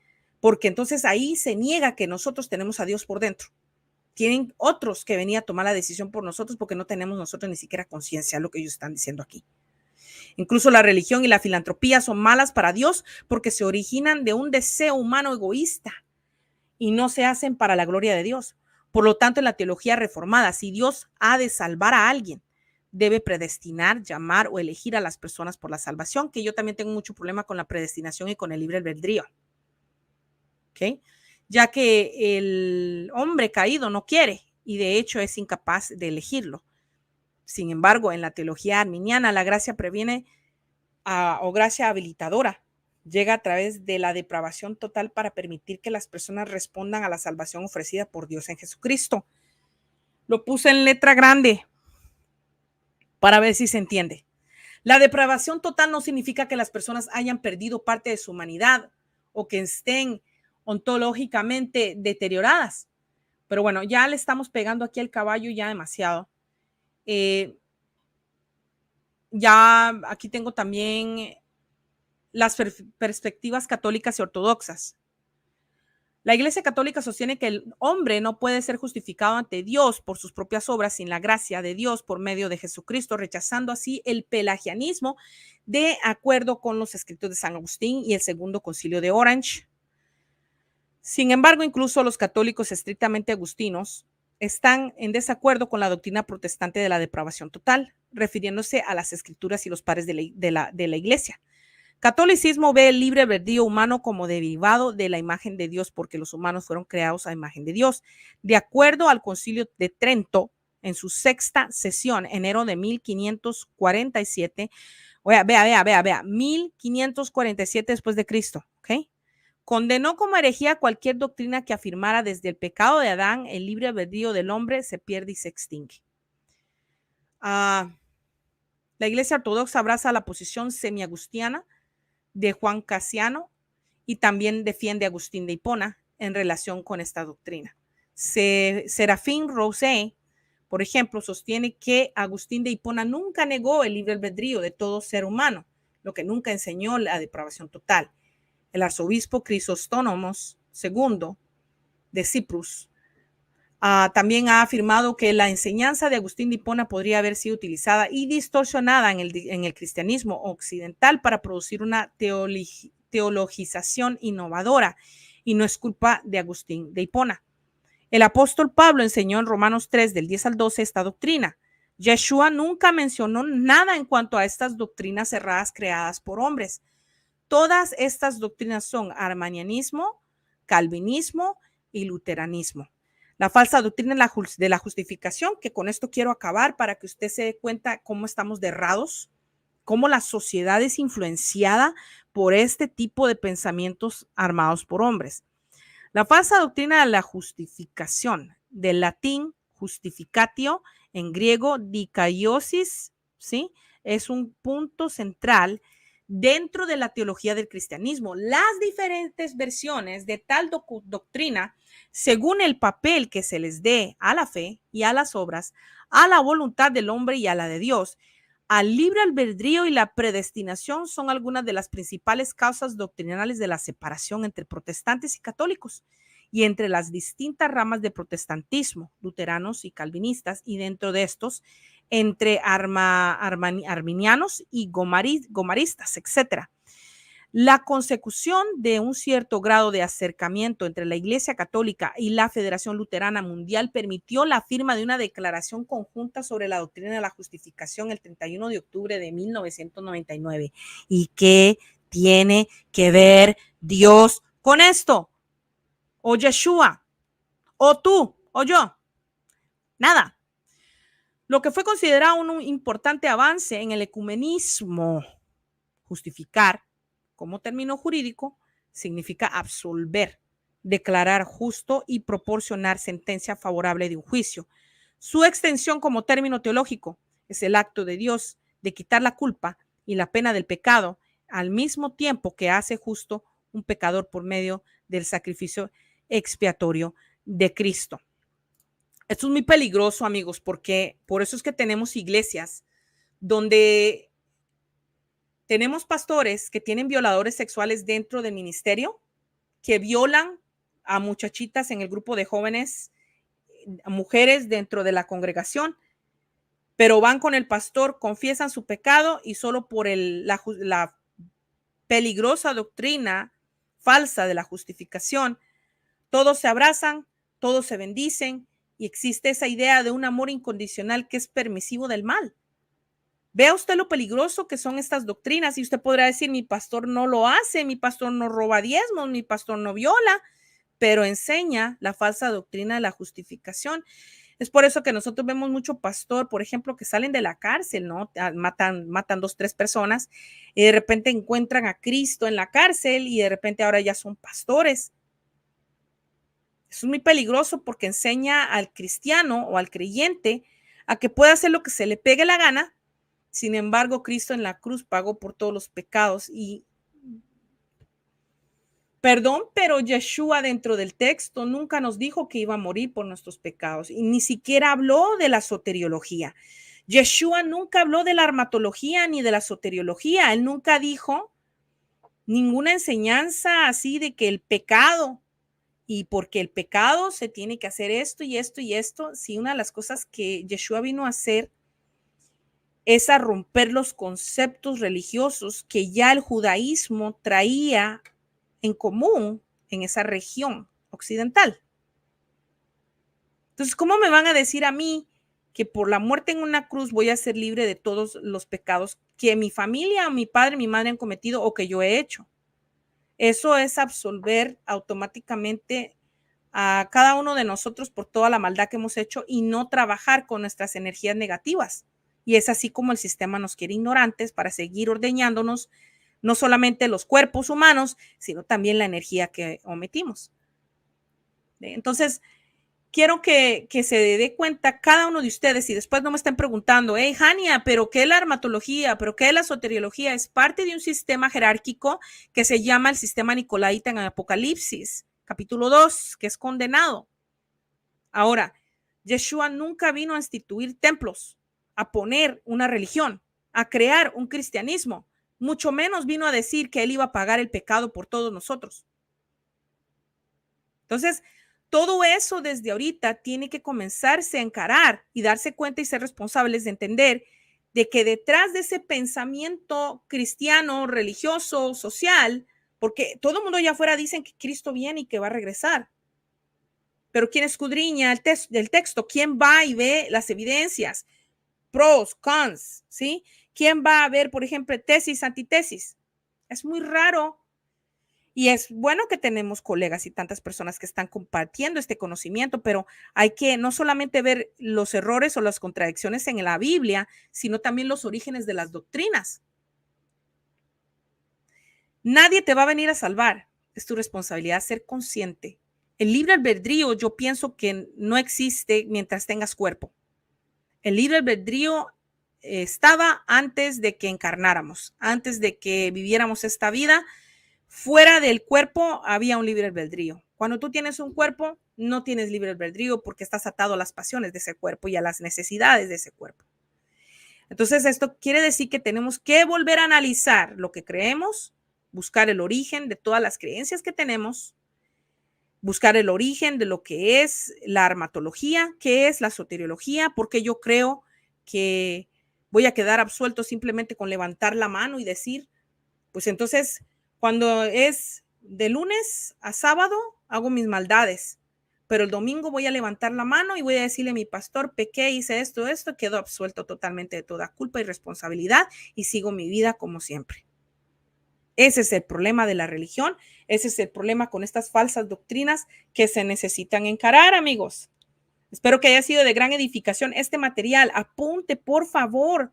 Speaker 1: porque entonces ahí se niega que nosotros tenemos a Dios por dentro. Tienen otros que venir a tomar la decisión por nosotros porque no tenemos nosotros ni siquiera conciencia de lo que ellos están diciendo aquí. Incluso la religión y la filantropía son malas para Dios porque se originan de un deseo humano egoísta y no se hacen para la gloria de Dios. Por lo tanto, en la teología reformada, si Dios ha de salvar a alguien, debe predestinar, llamar o elegir a las personas por la salvación, que yo también tengo mucho problema con la predestinación y con el libre albedrío. ¿Okay? Ya que el hombre caído no quiere y de hecho es incapaz de elegirlo. Sin embargo, en la teología arminiana, la gracia previene o gracia habilitadora llega a través de la depravación total para permitir que las personas respondan a la salvación ofrecida por Dios en Jesucristo. Lo puse en letra grande para ver si se entiende. La depravación total no significa que las personas hayan perdido parte de su humanidad o que estén ontológicamente deterioradas. Pero bueno, ya le estamos pegando aquí al caballo ya demasiado. Ya aquí tengo también las perspectivas católicas y ortodoxas. La Iglesia Católica sostiene que el hombre no puede ser justificado ante Dios por sus propias obras sin la gracia de Dios por medio de Jesucristo, rechazando así el pelagianismo de acuerdo con los escritos de San Agustín y el Segundo Concilio de Orange. Sin embargo, incluso los católicos estrictamente agustinos están en desacuerdo con la doctrina protestante de la depravación total, refiriéndose a las escrituras y los padres de la Iglesia. Catolicismo ve el libre albedrío humano como derivado de la imagen de Dios porque los humanos fueron creados a imagen de Dios. De acuerdo al Concilio de Trento, en su sexta sesión, enero de 1547, vea, 1547 después de Cristo, ¿ok? Condenó como herejía cualquier doctrina que afirmara desde el pecado de Adán el libre albedrío del hombre se pierde y se extingue. La Iglesia Ortodoxa abraza la posición semiagustiana de Juan Casiano y también defiende a Agustín de Hipona en relación con esta doctrina. Serafín Rousseau, por ejemplo, sostiene que Agustín de Hipona nunca negó el libre albedrío de todo ser humano, lo que nunca enseñó la depravación total. El arzobispo Crisóstomo II de Cyprus también ha afirmado que la enseñanza de Agustín de Hipona podría haber sido utilizada y distorsionada en el cristianismo occidental para producir una teologización innovadora, y no es culpa de Agustín de Hipona. El apóstol Pablo enseñó en Romanos 3, del 10 al 12, esta doctrina. Yeshua nunca mencionó nada en cuanto a estas doctrinas cerradas creadas por hombres. Todas estas doctrinas son armanianismo, calvinismo y luteranismo. La falsa doctrina de la justificación, que con esto quiero acabar para que usted se dé cuenta cómo estamos de errados, cómo la sociedad es influenciada por este tipo de pensamientos armados por hombres. La falsa doctrina de la justificación, del latín justificatio, en griego dikaiosis, ¿sí? Es un punto central dentro de la teología del cristianismo. Las diferentes versiones de tal doctrina, según el papel que se les dé a la fe y a las obras, a la voluntad del hombre y a la de Dios, al libre albedrío y la predestinación, son algunas de las principales causas doctrinales de la separación entre protestantes y católicos y entre las distintas ramas de protestantismo, luteranos y calvinistas, y dentro de estos entre arminianos y gomaristas, etc. La consecución de un cierto grado de acercamiento entre la Iglesia Católica y la Federación Luterana Mundial permitió la firma de una declaración conjunta sobre la doctrina de la justificación el 31 de octubre de 1999. ¿Y qué tiene que ver Dios con esto? ¿O Yeshua? ¿O tú? ¿O yo? Nada. Lo que fue considerado un importante avance en el ecumenismo, justificar como término jurídico significa absolver, declarar justo y proporcionar sentencia favorable de un juicio. Su extensión como término teológico es el acto de Dios de quitar la culpa y la pena del pecado al mismo tiempo que hace justo un pecador por medio del sacrificio expiatorio de Cristo. Esto es muy peligroso, amigos, porque por eso es que tenemos iglesias donde tenemos pastores que tienen violadores sexuales dentro del ministerio, que violan a muchachitas en el grupo de jóvenes, a mujeres dentro de la congregación, pero van con el pastor, confiesan su pecado y solo por la peligrosa doctrina falsa de la justificación, todos se abrazan, todos se bendicen y existe esa idea de un amor incondicional que es permisivo del mal. Vea usted lo peligroso que son estas doctrinas y usted podrá decir, mi pastor no lo hace, mi pastor no roba diezmos, mi pastor no viola, pero enseña la falsa doctrina de la justificación. Es por eso que nosotros vemos mucho pastor, por ejemplo, que salen de la cárcel, ¿no? Matan 2, 3 personas y de repente encuentran a Cristo en la cárcel y de repente ahora ya son pastores. Eso es muy peligroso porque enseña al cristiano o al creyente a que pueda hacer lo que se le pegue la gana. Sin embargo, Cristo en la cruz pagó por todos los pecados y perdón, pero Yeshua dentro del texto nunca nos dijo que iba a morir por nuestros pecados y ni siquiera habló de la soteriología. Yeshua nunca habló de la armatología ni de la soteriología. Él nunca dijo ninguna enseñanza así de que el pecado y porque el pecado se tiene que hacer esto y esto y esto. Sí, una de las cosas que Yeshua vino a hacer es a romper los conceptos religiosos que ya el judaísmo traía en común en esa región occidental. Entonces, ¿cómo me van a decir a mí que por la muerte en una cruz voy a ser libre de todos los pecados que mi familia, mi padre, mi madre han cometido o que yo he hecho? Eso es absolver automáticamente a cada uno de nosotros por toda la maldad que hemos hecho y no trabajar con nuestras energías negativas. Y es así como el sistema nos quiere ignorantes para seguir ordeñándonos no solamente los cuerpos humanos, sino también la energía que omitimos. Entonces, quiero que se dé cuenta cada uno de ustedes y después no me estén preguntando, hey, Jania, ¿pero qué es la armatología? ¿Pero qué es la soteriología? Es parte de un sistema jerárquico que se llama el sistema nicolaita en Apocalipsis, capítulo 2, que es condenado. Ahora, Yeshua nunca vino a instituir templos, a poner una religión, a crear un cristianismo. Mucho menos vino a decir que él iba a pagar el pecado por todos nosotros. Entonces, todo eso desde ahorita tiene que comenzarse a encarar y darse cuenta y ser responsables de entender de que detrás de ese pensamiento cristiano, religioso, social, porque todo el mundo allá afuera dicen que Cristo viene y que va a regresar. Pero ¿quién escudriña el texto? ¿Quién va y ve las evidencias? Pros, cons, ¿sí? ¿Quién va a ver, por ejemplo, tesis, antitesis? Es muy raro. Y es bueno que tenemos colegas y tantas personas que están compartiendo este conocimiento, pero hay que no solamente ver los errores o las contradicciones en la Biblia, sino también los orígenes de las doctrinas. Nadie te va a venir a salvar. Es tu responsabilidad ser consciente. El libre albedrío yo pienso que no existe mientras tengas cuerpo. El libre albedrío estaba antes de que encarnáramos, antes de que viviéramos esta vida. Fuera del cuerpo había un libre albedrío. Cuando tú tienes un cuerpo, no tienes libre albedrío porque estás atado a las pasiones de ese cuerpo y a las necesidades de ese cuerpo. Entonces, esto quiere decir que tenemos que volver a analizar lo que creemos, buscar el origen de todas las creencias que tenemos, buscar el origen de lo que es la armatología, qué es la soteriología, porque yo creo que voy a quedar absuelto simplemente con levantar la mano y decir, pues entonces, cuando es de lunes a sábado, hago mis maldades, pero el domingo voy a levantar la mano y voy a decirle a mi pastor, pequé, hice esto, quedo absuelto totalmente de toda culpa y responsabilidad y sigo mi vida como siempre. Ese es el problema de la religión, ese es el problema con estas falsas doctrinas que se necesitan encarar, amigos. Espero que haya sido de gran edificación este material. Apunte, por favor,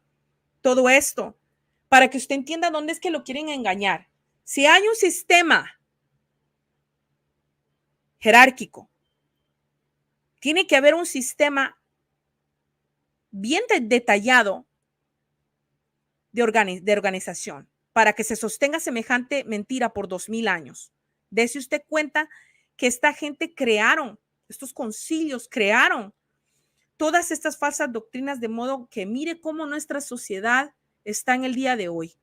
Speaker 1: todo esto para que usted entienda dónde es que lo quieren engañar. Si hay un sistema jerárquico. Tiene que haber un sistema bien detallado de organización para que se sostenga semejante mentira por 2000 años. Dese usted cuenta que esta gente crearon, estos concilios crearon todas estas falsas doctrinas, de modo que mire cómo nuestra sociedad está en el día de hoy.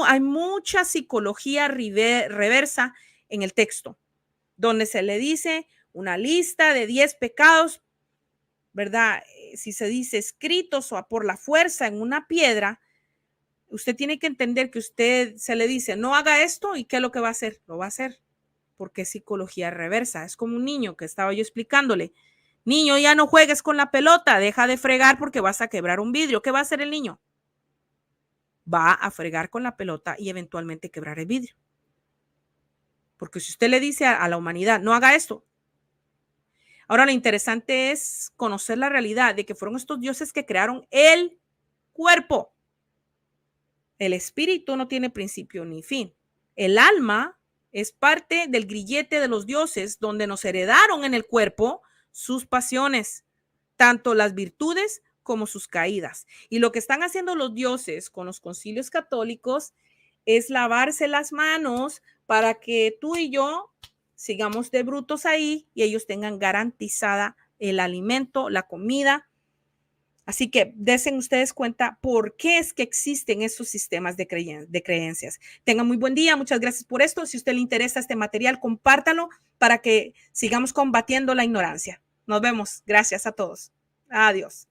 Speaker 1: Hay mucha psicología reversa en el texto, donde se le dice una lista de 10 pecados, ¿verdad? Si se dice escritos o por la fuerza en una piedra, usted tiene que entender que usted se le dice, no haga esto, ¿y qué es lo que va a hacer? Lo va a hacer, porque es psicología reversa. Es como un niño que estaba yo explicándole. Niño, ya no juegues con la pelota, deja de fregar porque vas a quebrar un vidrio. ¿Qué va a hacer el niño? Va a fregar con la pelota y eventualmente quebrar el vidrio. Porque si usted le dice a la humanidad, no haga esto. Ahora, lo interesante es conocer la realidad de que fueron estos dioses que crearon el cuerpo. El espíritu no tiene principio ni fin. El alma es parte del grillete de los dioses, donde nos heredaron en el cuerpo sus pasiones, tanto las virtudes como sus caídas. Y lo que están haciendo los dioses con los concilios católicos es lavarse las manos para que tú y yo sigamos de brutos ahí y ellos tengan garantizada el alimento, la comida. Así que desen ustedes cuenta por qué es que existen esos sistemas de creencias. Tengan muy buen día, muchas gracias por esto. Si a usted le interesa este material, compártalo para que sigamos combatiendo la ignorancia. Nos vemos. Gracias a todos. Adiós.